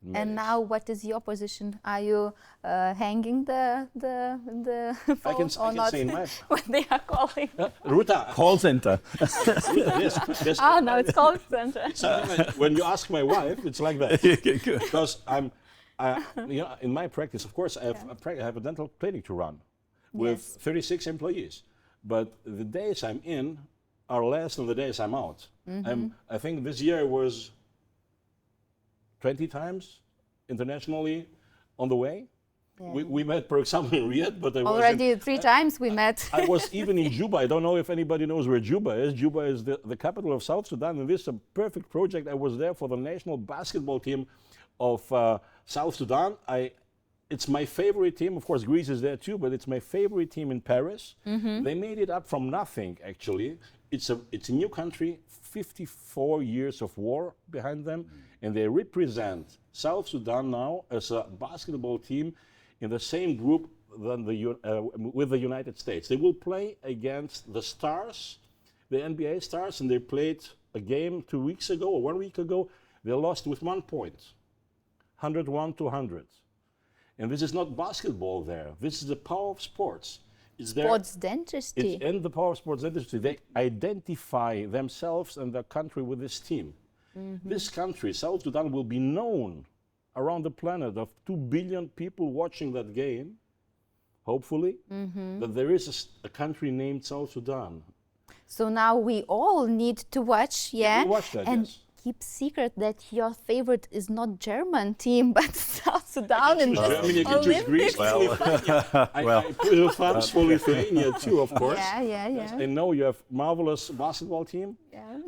medics. And now, what is your position? Are you hanging the I can, phones or I can not? say in my When they are calling. Ruta. Call center. Yes. Ah, no, it's call center. Something like, when you ask my wife, it's like that. Because in my practice, of course, I have a dental clinic to run with 36 employees. But the days I'm in are less than the days I'm out. I think this year was 20 times internationally on the way. Yeah. We met, for example, in Riyadh, but I Already 3 times we met. I was even in Juba. I don't know if anybody knows where Juba is. Juba is the capital of South Sudan, and this is a perfect project. I was there for the national basketball team of South Sudan. It's my favorite team. Of course, Greece is there too, but it's my favorite team in Paris. They made it up from nothing, actually. It's a new country, 54 years of war behind them, and they represent South Sudan now as a basketball team in the same group than with the United States. They will play against the Stars, the NBA Stars, and they played a game 2 weeks ago or 1 week ago. They lost with 1 point, 101 to 100. And this is not basketball there. This is the power of sports. It's there. Sports dentistry. It's in the power of sports dentistry. They identify themselves and their country with this team. This country, South Sudan, will be known around the planet of 2 billion people watching that game, hopefully, that there is a country named South Sudan. So now we all need to watch, We watch that, and yes. keep secret that your favorite is not German team, but South Sudan in the Germany, I can choose Greece, Olympics. Lithuania. I put thumbs for Lithuania too, of course. Yeah. I know you have marvelous basketball team,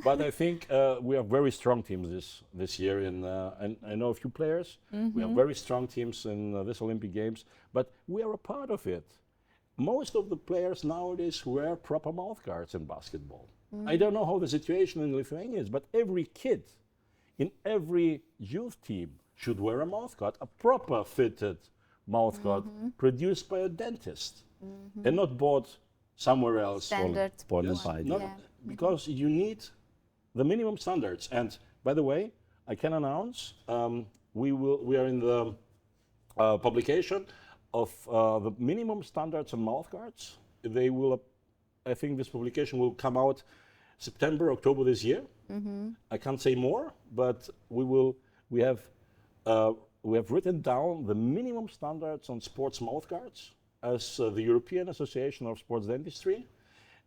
but I think we have very strong teams this year, and I know a few players. We have very strong teams in this Olympic Games, but we are a part of it. Most of the players nowadays wear proper mouthguards in basketball. I don't know how the situation in Lithuania is, but every kid in every youth team should wear a mouthguard, a proper fitted mouthguard produced by a dentist and not bought somewhere else. Standard. Because you need the minimum standards. And by the way, I can announce we are in the publication of the minimum standards on mouthguards. They will, I think this publication will come out September, October this year. I can't say more, but we have written down the minimum standards on sports mouthguards as the European Association of Sports Dentistry.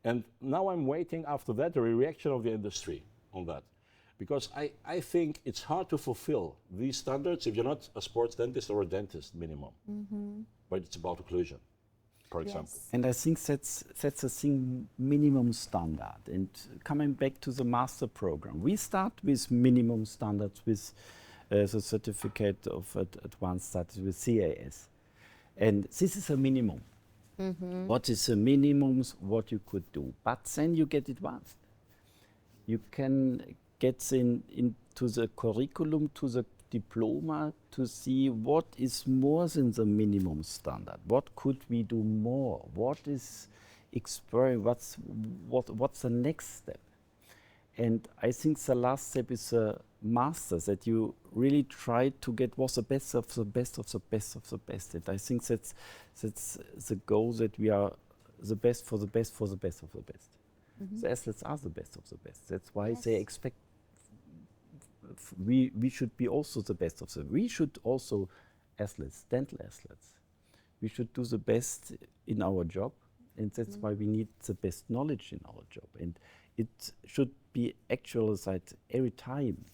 And now I'm waiting after that the reaction of the industry on that. Because I think it's hard to fulfill these standards if you're not a sports dentist or a dentist minimum. But it's about occlusion, for example. And I think that's a thing, minimum standard. And coming back to the master program, we start with minimum standards with the certificate of advanced studies with CAS. And this is a minimum. What is the minimums, what you could do. But then you get advanced. You can get into the curriculum, to the diploma, to see what is more than the minimum standard. What could we do more? What is experience? What's the next step? And I think the last step is a master, that you really try to get what's the best of the best of the best of the best. And I think that's the goal, that we are the best for the best for the best of the best. The athletes are the best of the best. That's why they expect we should be also the best of them. We should also, athletes, dental athletes, we should do the best in our job, and that's why we need the best knowledge in our job. And it should be actualized every time.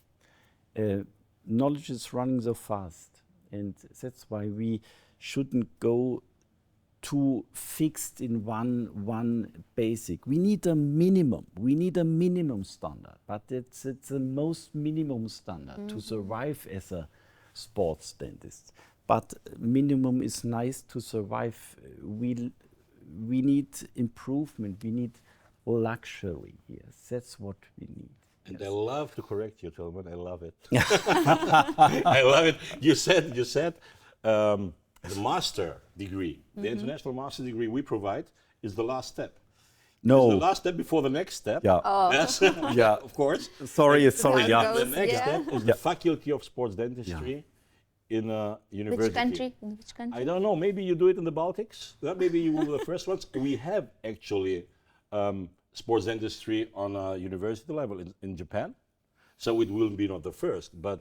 Knowledge is running so fast, and that's why we shouldn't go too fixed in one basic. We need a minimum. We need a minimum standard, but it's the most minimum standard to survive as a sports dentist. But minimum is nice to survive. We need improvement. We need luxury. Yes, that's what we need. And yes. I love to correct you, Tilman. I love it. I love it. You said the master degree, the international master degree we provide, is the last step. No. It's the last step before the next step. Yeah. Yes. Yeah. Of course. Sorry. How it Yeah. goes. The next step is the Faculty of Sports Dentistry in a university. Which country? In which country? I don't know. Maybe you do it in the Baltics. Maybe you were the first ones. We have actually sports dentistry on a university level in Japan. So it will be not the first. But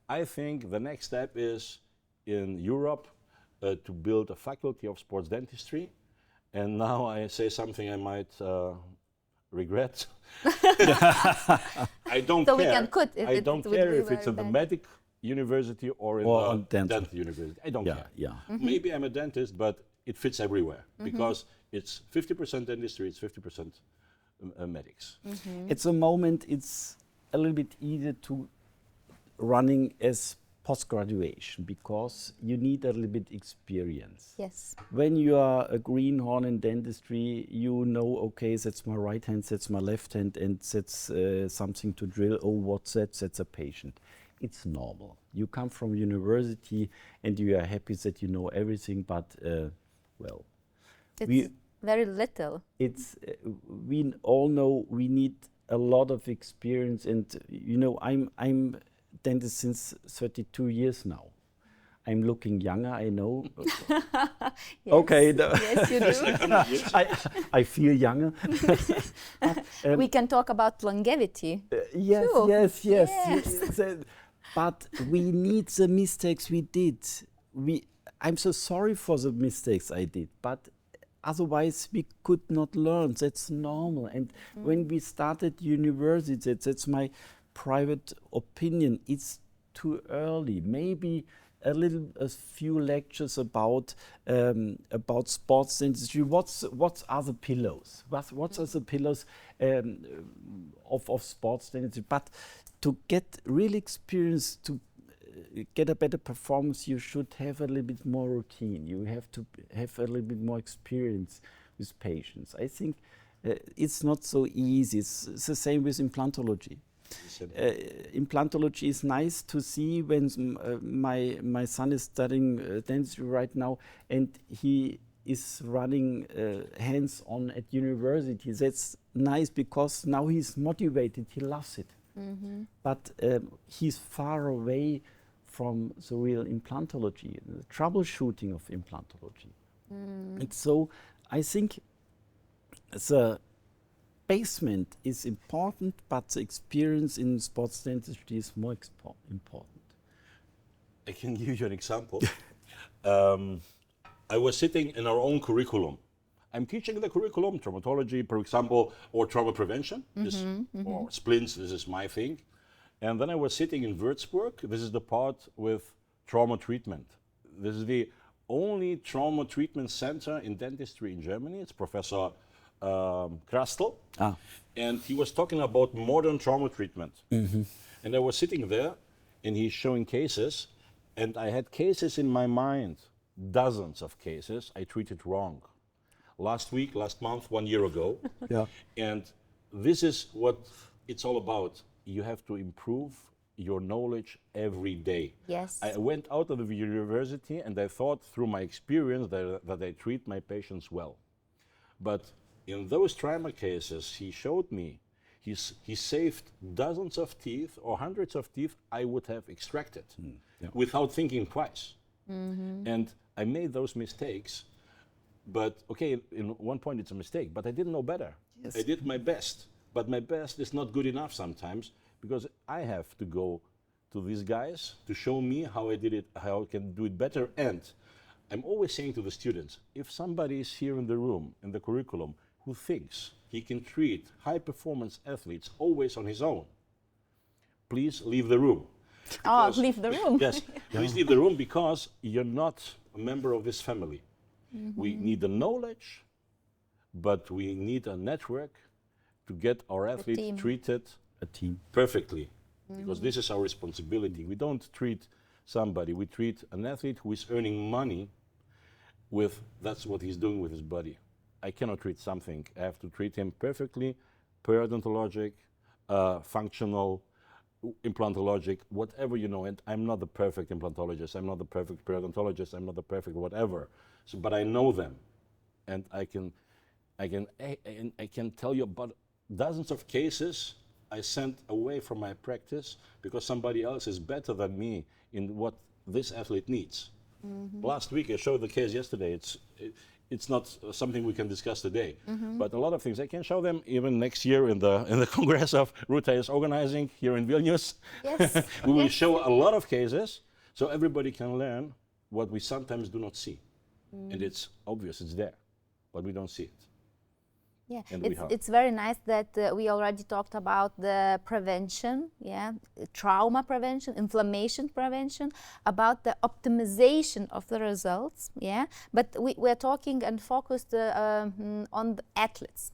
I think the next step is in Europe to build a faculty of sports dentistry. And now I say something I might regret. I don't So care. we can cut if I it don't would care be if it's very in the bad. medic university or in Or the on dental. dental university. I don't Yeah, care. yeah. Maybe I'm a dentist, but it fits everywhere because it's 50% dentistry, it's 50% medics. At the moment, it's a little bit easier to running as post-graduation because you need a little bit experience. Yes. When you are a greenhorn in dentistry, you know, okay, that's my right hand, that's my left hand, and that's something to drill. Oh, what's that? That's a patient. It's normal. You come from university and you are happy that you know everything, but well, It's very little. it's we all know we need a lot of experience, and you know, I'm dentist since 32 years now. I'm looking younger, I know. Yes. Okay, Yes, you do. I feel younger. We can talk about longevity. Yes, Sure. yes, yes, Yes. but we need the mistakes we did. I'm so sorry for the mistakes I did, but otherwise we could not learn. That's normal. And when we started university, that's my private opinion. It's too early. Maybe a few lectures about sports dentistry. What are the pillars? What are the pillars of sports dentistry? But to get real experience, to get a better performance, you should have a little bit more routine. You have to have a little bit more experience with patients. I think it's not so easy. It's the same with implantology. Implantology is nice to see when my son is studying dentistry right now, and he is running hands-on at university. That's nice because now he's motivated, he loves it. But he's far away from the real implantology, the troubleshooting of implantology. And so I think the basement is important, but the experience in sports dentistry is more important. I can give you an example. I was sitting in our own curriculum. I'm teaching the curriculum, traumatology, for example, or trauma prevention, or splints, this is my thing. And then I was sitting in Würzburg. This is the part with trauma treatment. This is the only trauma treatment center in dentistry in Germany. It's Professor Krastel. And he was talking about modern trauma treatment. And I was sitting there, and he's showing cases, and I had cases in my mind, dozens of cases I treated wrong. Last week, last month, 1 year ago. Yeah. And this is what it's all about. You have to improve your knowledge every day. Yes. I went out of the university and I thought through my experience that I treat my patients well. But in those trauma cases, he showed me he saved dozens of teeth or hundreds of teeth I would have extracted without thinking twice. And I made those mistakes. But okay, in one point it's a mistake, but I didn't know better. Yes. I did my best, but my best is not good enough sometimes because I have to go to these guys to show me how I did it, how I can do it better. And I'm always saying to the students, if somebody is here in the room, in the curriculum, who thinks he can treat high performance athletes always on his own, please leave the room. Oh, leave the room. Yes, please leave the room because you're not a member of this family. We need the knowledge, but we need a network to get our athletes team. treated A team. perfectly. Because this is our responsibility. We don't treat somebody, we treat an athlete who is earning money with, that's what he's doing with his body. I cannot treat something. I have to treat him perfectly, periodontologic, functional, implantologic, whatever you know. And I'm not the perfect implantologist. I'm not the perfect periodontologist. I'm not the perfect whatever. So, but I know them, and I can tell you about dozens of cases I sent away from my practice because somebody else is better than me in what this athlete needs. Last week, I showed the case yesterday. It's not something we can discuss today, but a lot of things I can show them even next year in the Congress of Ruta is organizing here in Vilnius. Yes. We will show a lot of cases so everybody can learn what we sometimes do not see. And it's obvious, it's there, but we don't see it. Yeah, And it's very nice that we already talked about the prevention, trauma prevention, inflammation prevention, about the optimization of the results, but we're talking and focused on the athletes,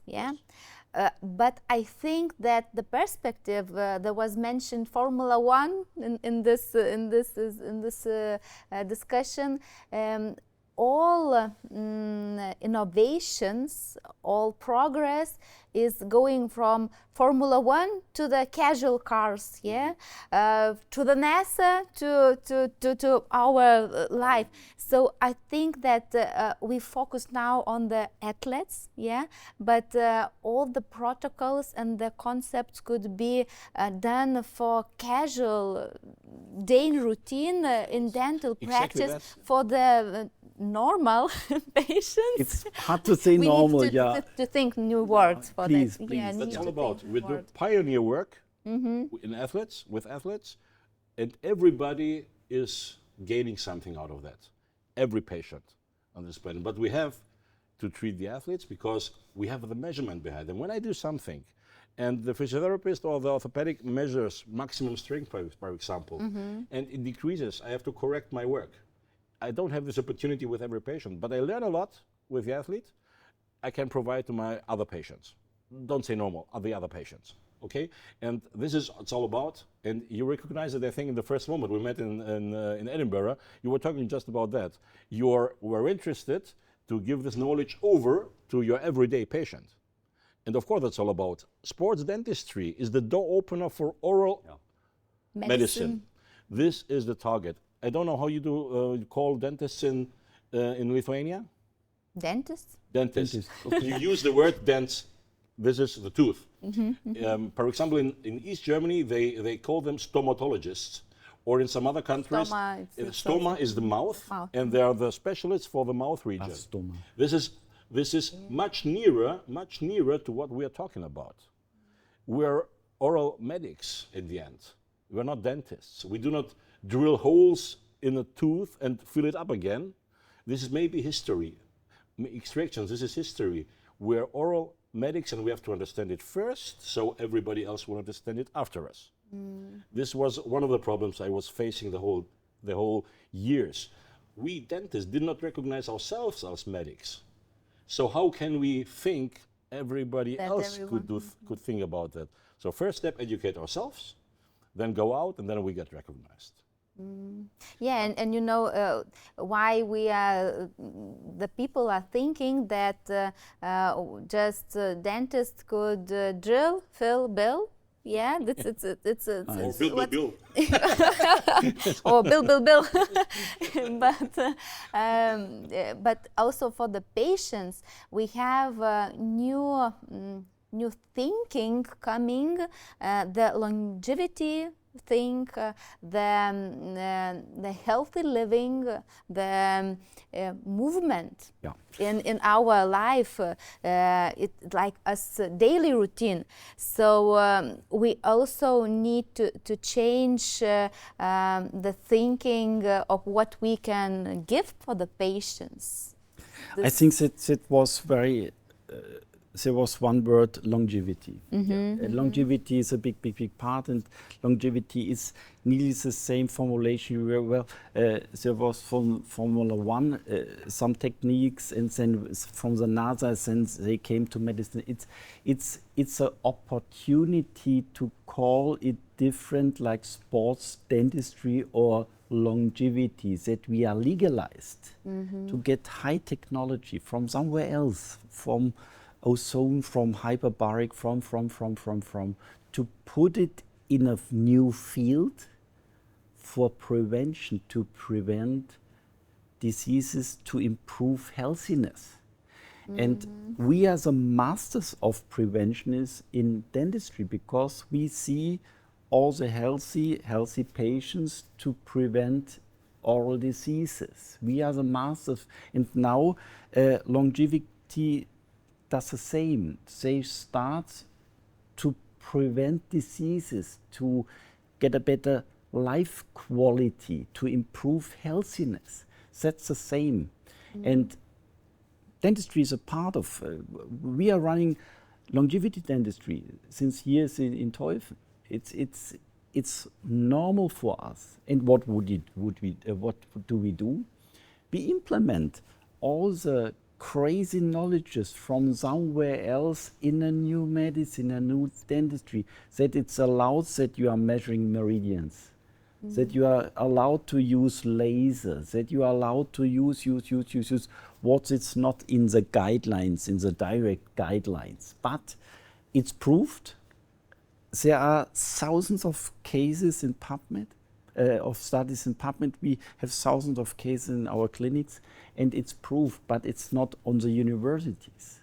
but I think that the perspective that was mentioned, Formula One, in this discussion. All innovations, all progress is going from Formula One to the casual cars, to the NASA, to our life. So I think that we focus now on the athletes, but all the protocols and the concepts could be done for casual daily routine in dental practice for the normal patients. It's hard to say we normal, need to think new words for please, that. please. That's all about. We do pioneer work in athletes, with athletes, and everybody is gaining something out of that. Every patient on this planet. But we have to treat the athletes because we have the measurement behind them. When I do something, and the physiotherapist or the orthopedic measures maximum strength, for example, and it decreases, I have to correct my work. I don't have this opportunity with every patient, but I learn a lot with the athlete. I can provide to my other patients. Don't say normal, the other patients, okay? And this is what it's all about. And you recognize it, I think, in the first moment we met in Edinburgh, you were talking just about that. You were interested to give this knowledge over to your everyday patient. And of course, that's all about. Sports dentistry is the door opener for oral medicine. This is the target. I don't know how you do call dentists in Lithuania? Dentists? Dentists. You use the word dents. This is the tooth. For example, in East Germany, they call them stomatologists. Or in some other countries, stoma is the mouth, and they are the specialists for the mouth region. This is much nearer to what we are talking about. We're oral medics in the end. We're not dentists. We do not drill holes in a tooth and fill it up again. This is maybe history. Extractions, this is history. We're oral medics and we have to understand it first so everybody else will understand it after us. This was one of the problems I was facing the whole years. We dentists did not recognize ourselves as medics. So how can we think everybody else could think about that? So first step, educate ourselves, then go out, and then we get recognized. Yeah, and you know why we are, the people are thinking that just dentists could drill, fill, bill. Yeah, it's or bill. Or bill. But also for the patients, we have new thinking coming, the longevity thing, the healthy living, the movement in our life, it's like us daily routine. So we also need to change the thinking of what we can give for the patients. I think that was very. There was one word, longevity. Longevity is a big part, and longevity is nearly the same formulation. There was from Formula One some techniques, and then from the NASA, since they came to medicine, it's an opportunity to call it different, like sports dentistry or longevity, that we are legalized to get high technology from somewhere else, from ozone, from hyperbaric, from, to put it in a new field for prevention, to prevent diseases, to improve healthiness. And we are the masters of preventionists in dentistry because we see all the healthy patients to prevent oral diseases. We are the masters, and now longevity does the same. They start to prevent diseases, to get a better life quality, to improve healthiness. That's the same. And dentistry is a part of, we are running longevity dentistry since years in Teufel. It's normal for us. And what what do we do? We implement all the crazy knowledges from somewhere else in a new medicine, a new dentistry, that it's allowed that you are measuring meridians, that you are allowed to use lasers, that you are allowed to use what is not in the guidelines, in the direct guidelines. But it's proved. There are thousands of cases in PubMed, of studies in PubMed. We have thousands of cases in our clinics, and it's proved, but it's not on the universities.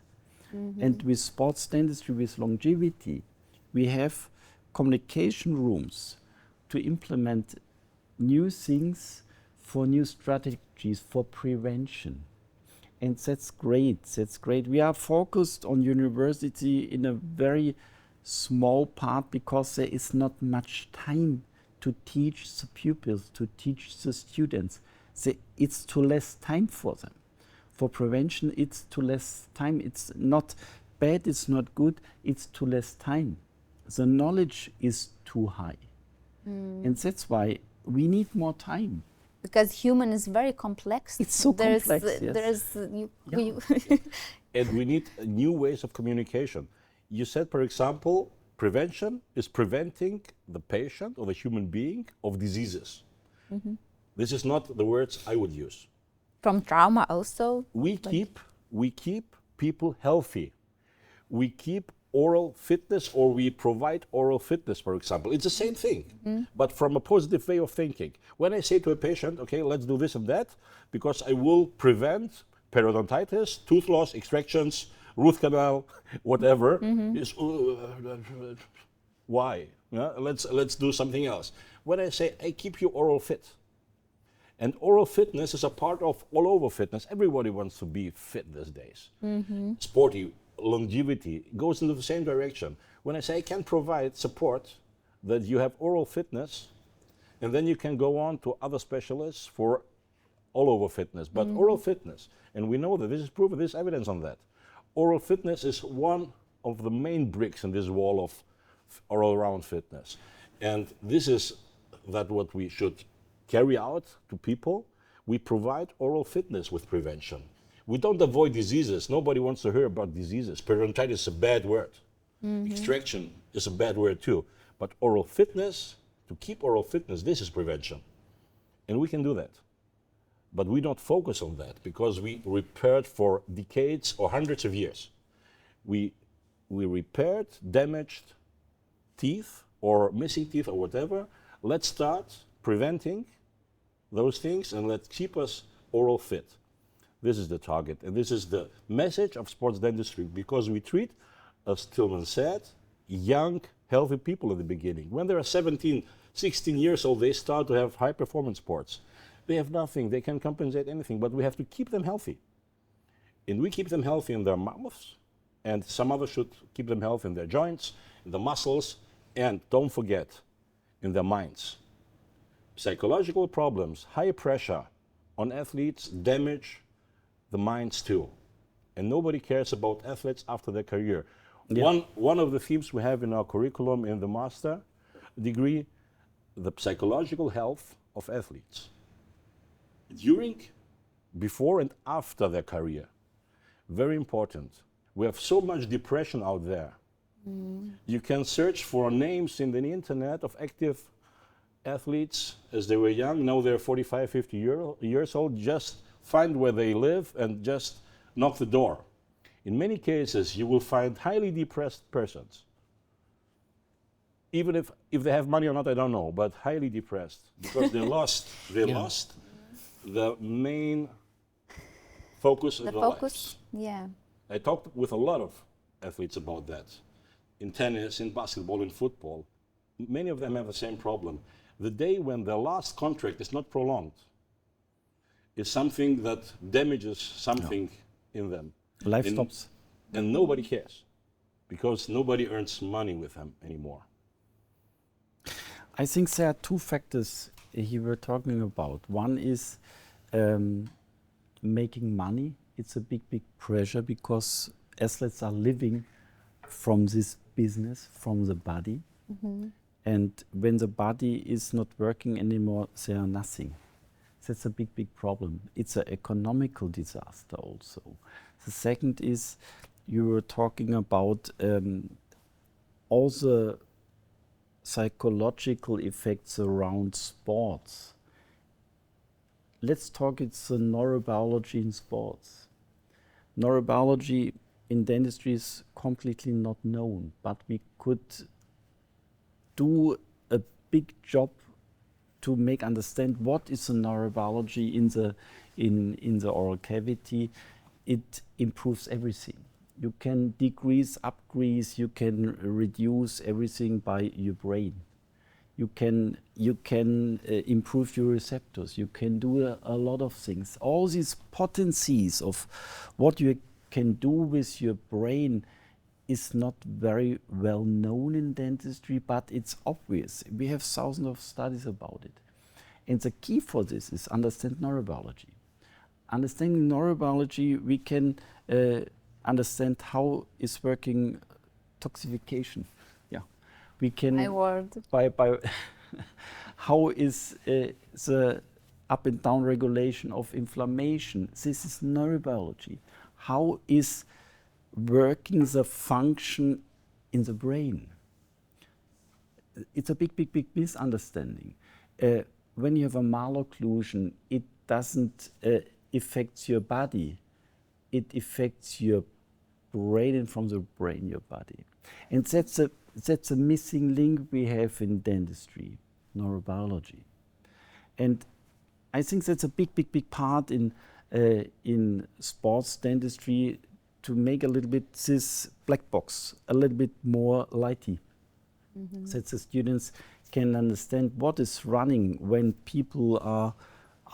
And with sports dentistry, with longevity, we have communication rooms to implement new things for new strategies for prevention. And that's great, that's great. We are focused on university in a very small part because there is not much time to teach the pupils, to teach the students. It's too less time for them. For prevention, it's too less time. It's not bad, it's not good, it's too less time. The knowledge is too high. And that's why we need more time. Because human is very complex. It's so complex, yes. There's And we need new ways of communication. You said, for example, prevention is preventing the patient or the human being of diseases. This is not the words I would use. From trauma also. We keep people healthy. We keep oral fitness, or we provide oral fitness, for example. It's the same thing, but from a positive way of thinking. When I say to a patient, okay, let's do this and that, because I will prevent periodontitis, tooth loss, extractions, root canal, whatever, is, why? Yeah? Let's do something else. When I say I keep you oral fit, and oral fitness is a part of all over fitness. Everybody wants to be fit these days. Sporty, longevity goes into the same direction. When I say I can provide support, that you have oral fitness, and then you can go on to other specialists for all over fitness. But oral fitness, and we know that this is proven, there's evidence on that. Oral fitness is one of the main bricks in this wall of all around fitness. And this is that what we should carry out to people. We provide oral fitness with prevention. We don't avoid diseases. Nobody wants to hear about diseases. Periodontitis is a bad word. Extraction is a bad word too. But oral fitness, to keep oral fitness, this is prevention. And we can do that. But we don't focus on that because we repaired for decades or hundreds of years. We repaired damaged teeth or missing teeth or whatever. Let's start preventing those things and let's keep us oral fit. This is the target, and this is the message of sports dentistry, because we treat, as Tillman said, young, healthy people at the beginning. When they are 17, 16 years old, they start to have high-performance sports. They have nothing, they can compensate anything, but we have to keep them healthy. And we keep them healthy in their mouths, and some others should keep them healthy in their joints, in the muscles, and don't forget, in their minds. Psychological problems, high pressure on athletes damage the minds too. And nobody cares about athletes after their career. Yeah. One of the themes we have in our curriculum in the master degree, the psychological health of athletes. During, before and after their career. Very important. We have so much depression out there. You can search for names in the internet of active athletes as they were young. Now they're 45, 50 years old. Just find where they live and just knock the door. In many cases, you will find highly depressed persons. Even if they have money or not, I don't know, but highly depressed because they lost the main focus of their lives. Yeah. I talked with a lot of athletes about that. In tennis, in basketball, in football. Many of them have the same problem. The day when their last contract is not prolonged, is something that damages something in them. Life And- stops. And nobody cares, because nobody earns money with them anymore. I think there are two factors you were talking about. One is making money. It's a big, big pressure because athletes are living from this business, from the body. And when the body is not working anymore, they are nothing. That's a big, big problem. It's an economical disaster also. The second is you were talking about all the psychological effects around sports. Let's talk, it's the neurobiology in sports. Neurobiology in dentistry is completely not known, but we could do a big job to make understand what is the neurobiology in the oral cavity. It improves everything. You can decrease, upgrease, you can reduce everything by your brain. You can improve your receptors. You can do a lot of things. All these potencies of what you can do with your brain is not very well known in dentistry, but it's obvious. We have thousands of studies about it. And the key for this is understand neurobiology. Understanding neurobiology, we can understand how is working toxification. Yeah, we can My word. by how is the up and down regulation of inflammation. This is neurobiology. How is working the function in the brain? It's a big, big, big misunderstanding. When you have a malocclusion, it doesn't affect your body. It affects your brain, and from the brain, your body. And that's a missing link we have in dentistry, neurobiology. And I think that's a big, big, big part in sports dentistry, to make a little bit this black box a little bit more lighty, so that the students can understand what is running when people are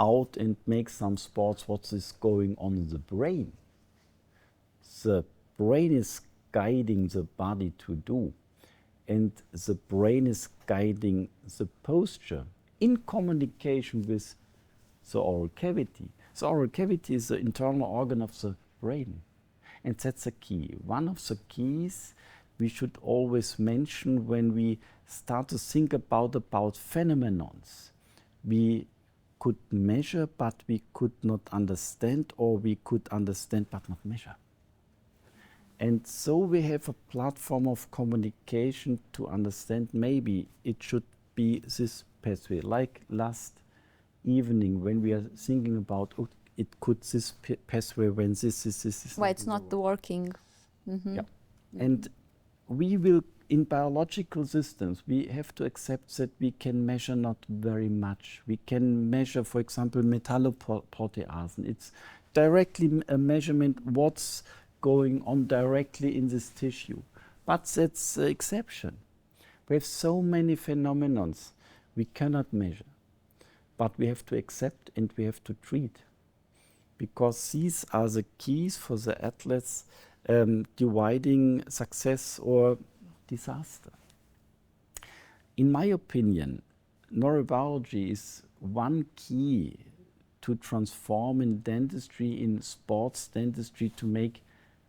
out and make some sports, what is going on in the brain. The brain is guiding the body to do, and the brain is guiding the posture in communication with the oral cavity. The oral cavity is the internal organ of the brain. And that's a key. One of the keys we should always mention when we start to think about phenomenons. We could measure, but we could not understand, or we could understand but not measure. And so we have a platform of communication to understand maybe it should be this pathway. Like last evening when we are thinking about, oh, it could this pathway when this is Why it's not working. Yeah. And we will, in biological systems, we have to accept that we can measure not very much. We can measure, for example, metalloproteasen. It's directly a measurement what's going on directly in this tissue. But that's the exception. We have so many phenomena we cannot measure. But we have to accept and we have to treat. Because these are the keys for the athletes dividing success or disaster. In my opinion, neurobiology is one key to transform in dentistry, in sports dentistry, to make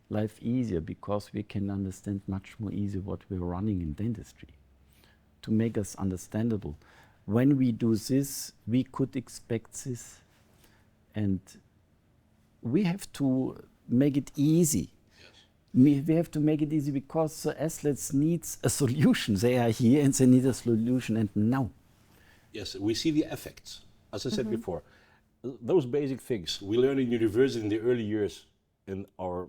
life easier, because we can understand much more easily what we're running in dentistry, to make us understandable. When we do this, we could expect this. And we have to make it easy. We have to make it easy because the athletes need a solution. They are here and they need a solution, and now. Yes, we see the effects. As I said before, those basic things we learn in university in the early years in our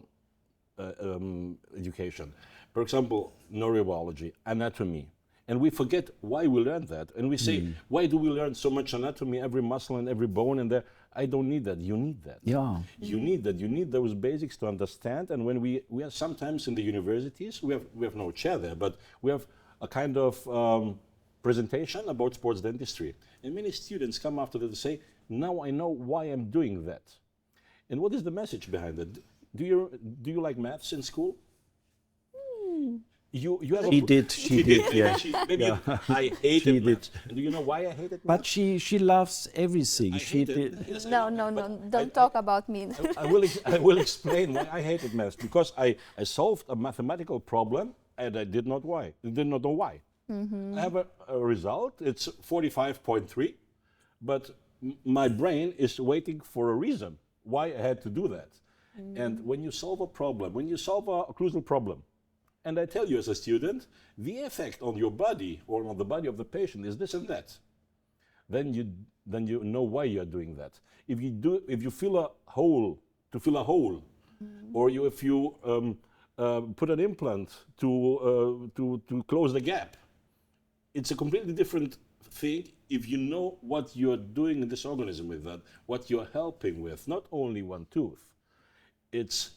education. For example, neurobiology, anatomy. And we forget why we learned that. And we say, why do we learn so much anatomy, every muscle and every bone and there? I don't need that. You need that. Yeah. You need that. You need those basics to understand. And when we are sometimes in the universities, we have no chair there, but we have a kind of presentation about sports dentistry. And many students come after that and say, Now I know why I'm doing that. And what is the message behind it? Do you like maths in school? You have She did, yeah. I hated maths. And do you know why I hated maths? But she loves everything. I She hated- did. yes, I No, know. no, But no, don't talk about me. I will explain why I hated maths. Because I solved a mathematical problem and I did not know why. I have a result, it's 45.3, but my brain is waiting for a reason why I had to do that. And when you solve a problem, when you solve a crucial problem, and I tell you as a student, the effect on your body or on the body of the patient is this and that, then you know why you are doing that. If you fill a hole to fill a hole, or if you put an implant to close the gap, it's a completely different thing if you know what you're doing in this organism with that, what you're helping with, not only one tooth. It's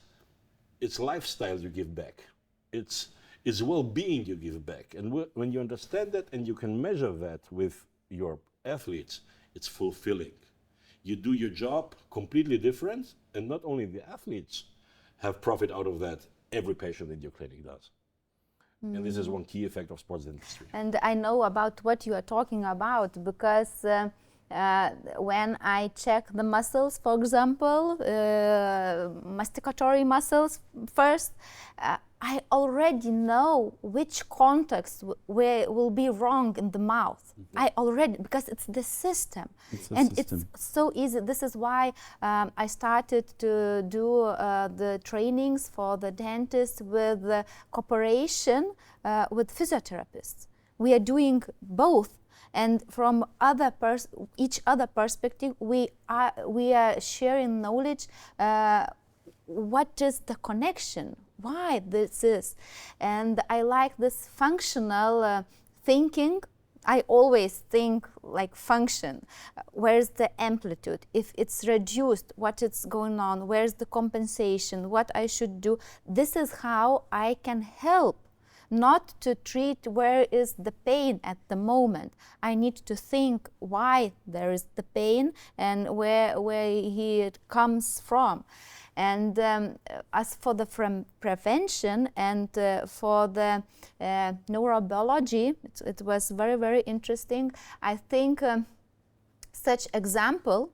lifestyle you give back. It's well-being you give back. And when you understand that and you can measure that with your athletes, it's fulfilling. You do your job completely different, and not only the athletes have profit out of that, every patient in your clinic does. And this is one key effect of sports dentistry. And I know about what you are talking about because when I check the muscles, for example, masticatory muscles first, I already know which contacts will be wrong in the mouth. I already, because it's the system. It's so easy. This is why I started to do the trainings for the dentists with cooperation with physiotherapists. We are doing both. And from each other perspective, we are sharing knowledge. What is the connection? Why this is? And I like this functional thinking. I always think like function. Where's the amplitude? If it's reduced, what is going on? Where's the compensation? What I should do? This is how I can help. Not to treat where is the pain at the moment. I need to think why there is the pain and where it comes from. And as for the prevention and for the neurobiology, it was very, very interesting. I think such example,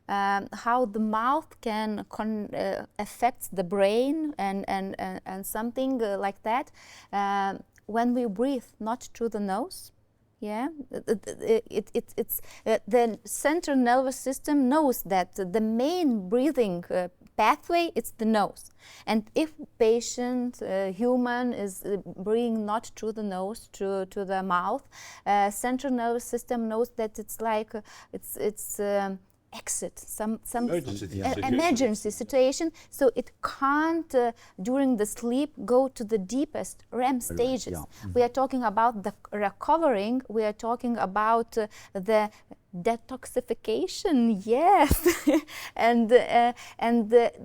how the mouth can affect the brain and something like that. When we breathe not through the nose, it's the central nervous system knows that the main breathing pathway is the nose. And if patient, human, is breathing not through the nose, to the mouth, central nervous system knows that it's like it's exit, some emergency situation, so it can't during the sleep go to the deepest REM stages. We are talking about the recovering, we are talking about the detoxification, yes. and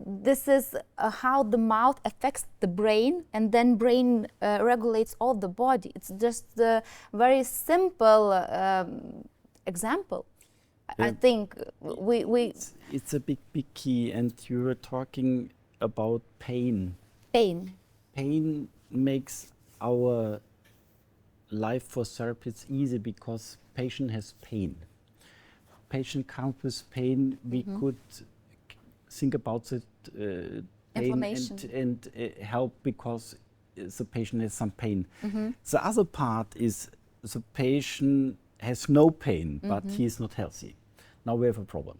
this is how the mouth affects the brain, and then brain regulates all the body. It's just a very simple example. I think it's a big key, and you were talking about pain. Pain makes our life for therapists easy because patient has pain. Patient comes with pain. We could think about the pain and help because the patient has some pain. The other part is the patient has no pain, but he is not healthy. Now we have a problem.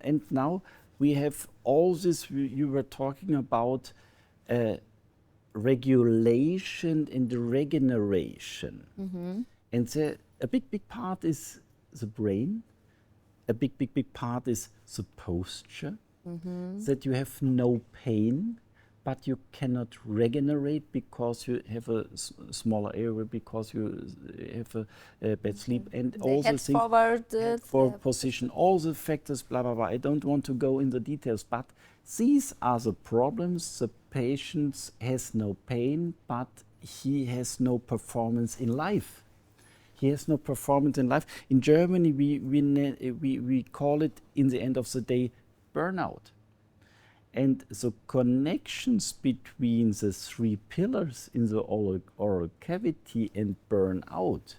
And now we have all this, you were talking about regulation and regeneration. And a big part is the brain. A big part is the posture, that you have no pain, but you cannot regenerate because you have a smaller area, because you have a bad sleep, and all the things, forward position, all the factors, blah, blah, blah. I don't want to go in the details, but these are the problems. The patient has no pain, but he has no performance in life. he has no performance in life. In Germany, we call it, in the end of the day, burnout. And the connections between the three pillars in the oral cavity and burnout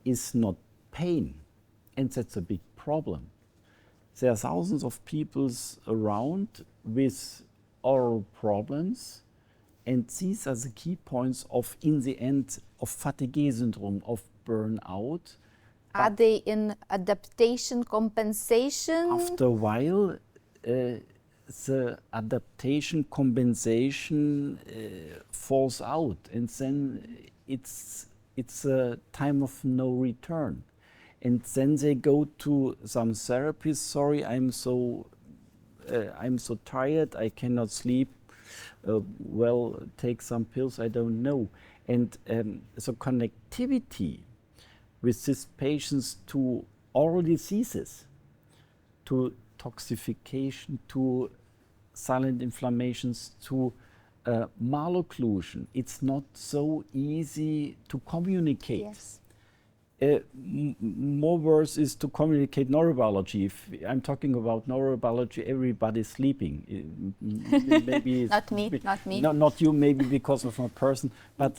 is not pain. And that's a big problem. There are thousands of people around with oral problems, and these are the key points of, in the end, of fatigue syndrome, of burnout. Are they in adaptation compensation? After a while, the adaptation compensation falls out, and then it's a time of no return. And then they go to some therapist. Sorry, I'm so tired. I cannot sleep. Well, take some pills. I don't know. And so connectivity with these patients to oral diseases, to toxification, to silent inflammations, to malocclusion. It's not so easy to communicate. Yes. More worse is to communicate neurobiology. If I'm talking about neurobiology, everybody's sleeping. Maybe Not me, not me. Not you, maybe because of a person. But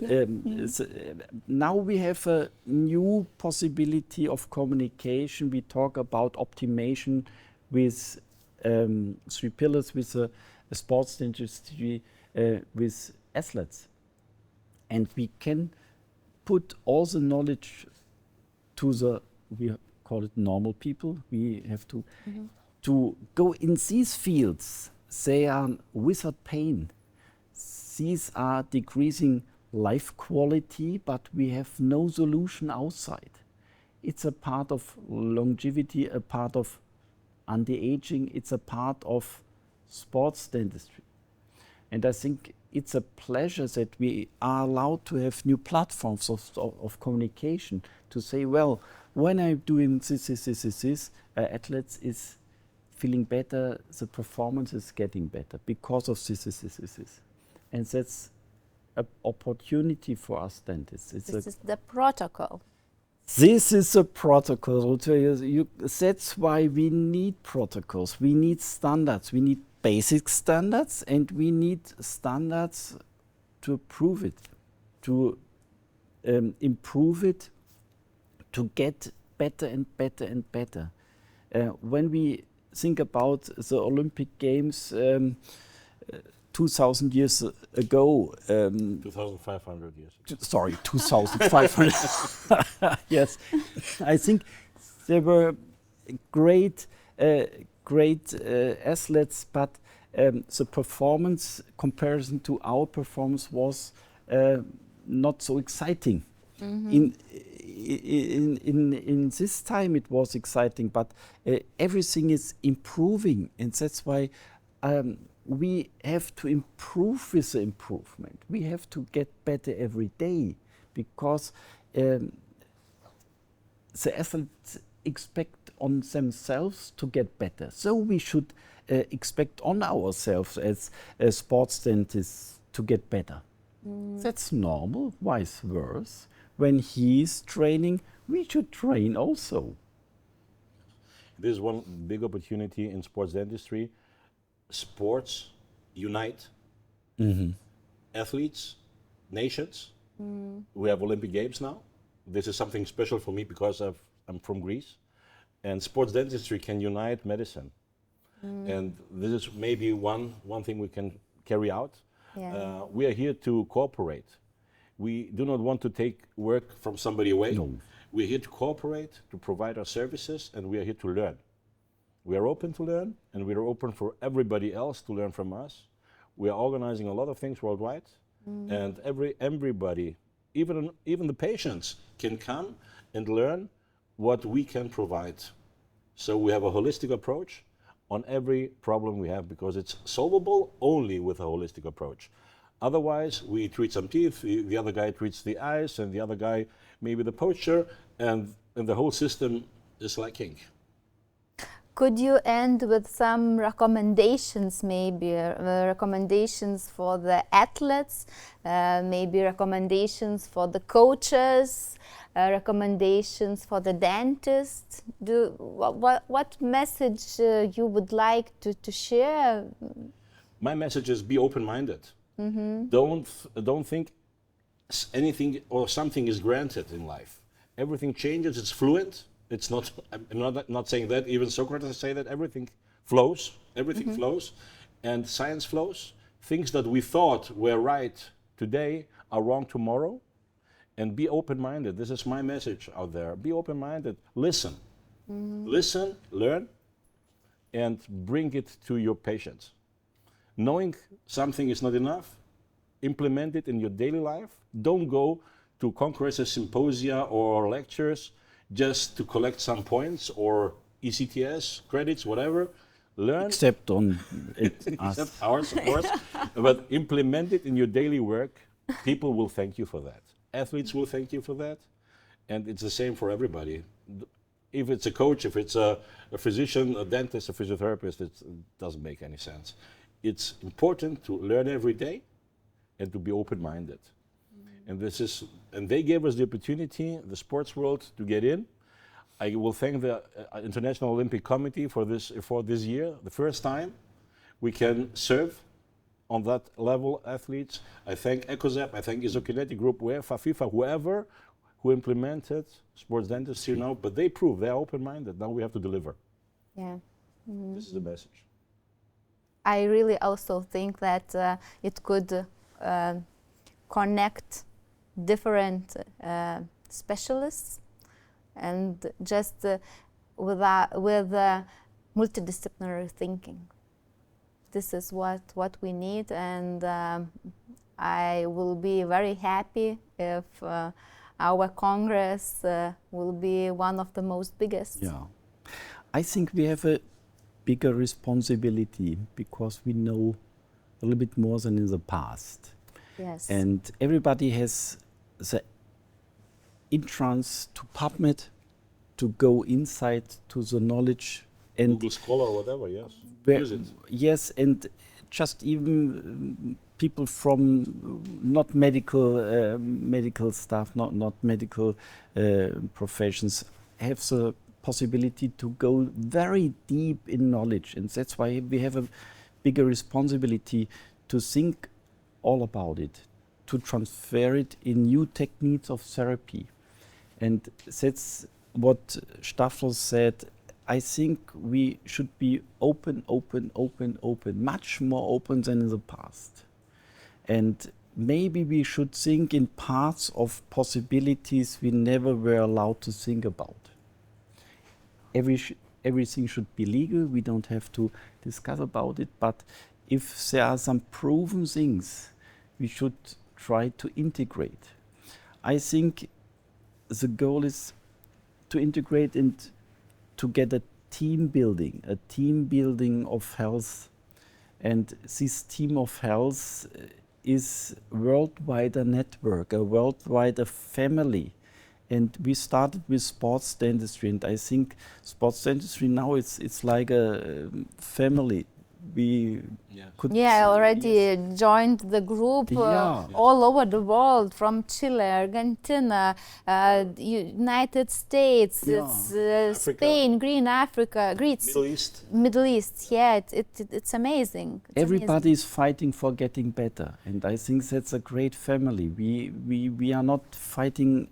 now we have a new possibility of communication. We talk about optimization with three pillars, with a sports dentistry, with athletes. And we can put all the knowledge to the, we call it normal people. We have to go in these fields. They are without pain. These are decreasing life quality, but we have no solution outside. It's a part of longevity, a part of anti-aging. It's a part of sports dentistry. And I think it's a pleasure that we are allowed to have new platforms of communication to say, well, when I'm doing this, athletes is feeling better, the performance is getting better because of this. And that's an opportunity for us dentists. This is the protocol. This is a protocol. That's why we need protocols. We need standards. We need basic standards, and we need standards to prove it, to improve it, to get better and better and better. When we think about the Olympic Games 2,000 years ago. 2,500 years. Sorry, 2,500. Yes, I think there were great athletes, but the performance comparison to our performance was not so exciting. In this time it was exciting, but everything is improving, and that's why we have to improve with the improvement. We have to get better every day, because the athletes expect on themselves to get better. So we should expect on ourselves as sports dentists to get better. That's normal, vice versa. When he's training, we should train also. There's one big opportunity in sports dentistry. Sports unite athletes, nations. We have Olympic Games now. This is something special for me because I'm from Greece. And sports dentistry can unite medicine. And this is maybe one thing we can carry out. Yeah. We are here to cooperate. We do not want to take work from somebody away. No. We're here to cooperate, to provide our services, and we are here to learn. We are open to learn, and we are open for everybody else to learn from us. We are organizing a lot of things worldwide, and everybody, even the patients, can come and learn what we can provide. So we have a holistic approach on every problem we have, because it's solvable only with a holistic approach. Otherwise, we treat some teeth, the other guy treats the eyes, and the other guy maybe the posture, and the whole system is lacking. Could you end with some recommendations, maybe recommendations for the athletes, maybe recommendations for the coaches, recommendations for the dentist? What message you would like to share? My message is be open-minded. Don't think anything or something is granted in life. Everything changes. It's fluid. It's not. I'm not saying that. Even Socrates say that everything flows. Everything flows, and science flows. Things that we thought were right today are wrong tomorrow. And be open-minded. This is my message out there. Be open-minded. Listen. Listen, learn, and bring it to your patients. Knowing something is not enough, implement it in your daily life. Don't go to congresses, symposia, or lectures just to collect some points or ECTS credits, whatever. Learn. Except on Except ours, of course. But implement it in your daily work. People will thank you for that. Athletes will thank you for that. And it's the same for everybody. If it's a coach, if it's a physician, a dentist, a physiotherapist, it doesn't make any sense. It's important to learn every day and to be open-minded. And they gave us the opportunity, the sports world, to get in. I will thank the International Olympic Committee for this year. The first time we can serve on that level athletes. I thank ECOSAP, I thank Isokinetic Group, UEFA, FIFA, whoever who implemented sports dentistry now, but they prove they are open-minded. Now we have to deliver. Yeah. This is the message. I really also think that it could connect different specialists, and just with multidisciplinary thinking. This is what we need, and I will be very happy if our Congress will be one of the most biggest. Yeah. I think we have a bigger responsibility because we know a little bit more than in the past. Yes. And everybody has the entrance to PubMed, to go inside to the knowledge. And Google Scholar or whatever, yes. Use it. Yes, and just even people from not medical medical staff, not medical professions, have the possibility to go very deep in knowledge, and that's why we have a bigger responsibility to think all about it, to transfer it in new techniques of therapy. And that's what Stavros said. I think we should be open, much more open than in the past. And maybe we should think in parts of possibilities we never were allowed to think about. Everything should be legal, we don't have to discuss about it, but if there are some proven things, we should try to integrate. I think the goal is to integrate and to get a team building of health. And this team of health is worldwide a network, a worldwide family. And we started with sports dentistry, and I think sports dentistry now it's like a family. We could I already joined the group all over the world, from Chile, Argentina, United States, Spain, Green Africa, Greece, Middle East. Yeah, it's amazing. Everybody is fighting for getting better, and I think that's a great family. We are not fighting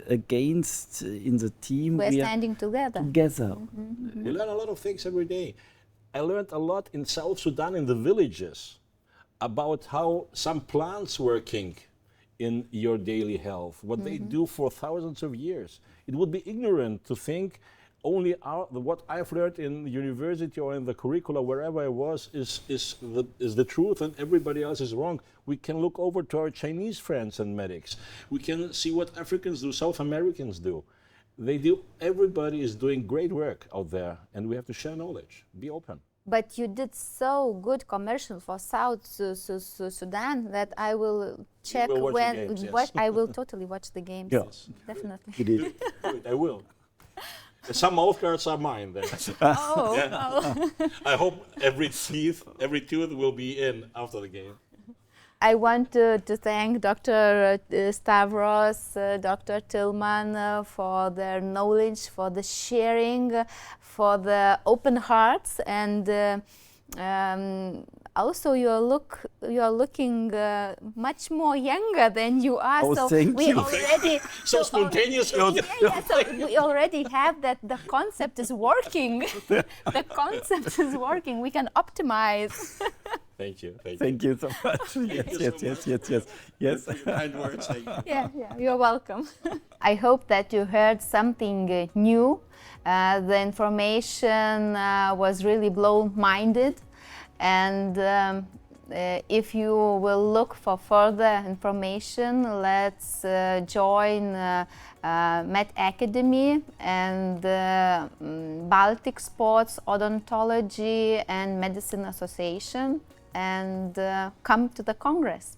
against in the team. We are standing together. You learn a lot of things every day. I learned a lot in South Sudan in the villages about how some plants working in your daily health, what they do for thousands of years. It would be ignorant to think only what I've learned in the university or in the curricula, wherever I was, is the truth and everybody else is wrong. We can look over to our Chinese friends and medics. We can see what Africans do, South Americans do. Everybody is doing great work out there, and we have to share knowledge. Be open. But you did so good commercial for South Sudan that I will check I will totally watch the games. Yes, definitely. You did. I will. Some mouthguards are mine then. I hope every tooth will be in after the game. I want to thank Dr. Stavros, Dr. Tillman for their knowledge, for the sharing, for the open hearts, and also you are looking much more younger than you are. Oh, so thank we you. already So spontaneous. so we already have that the concept is working. The concept is working. We can optimize. Thank you. Thank you so much. Yes. Kind words. Thank you. Yeah, you're welcome. I hope that you heard something new. The information was really blow-minded, and if you will look for further information, let's join Med Academy and Baltic Sports Odontology and Medicine Association, and come to the Congress.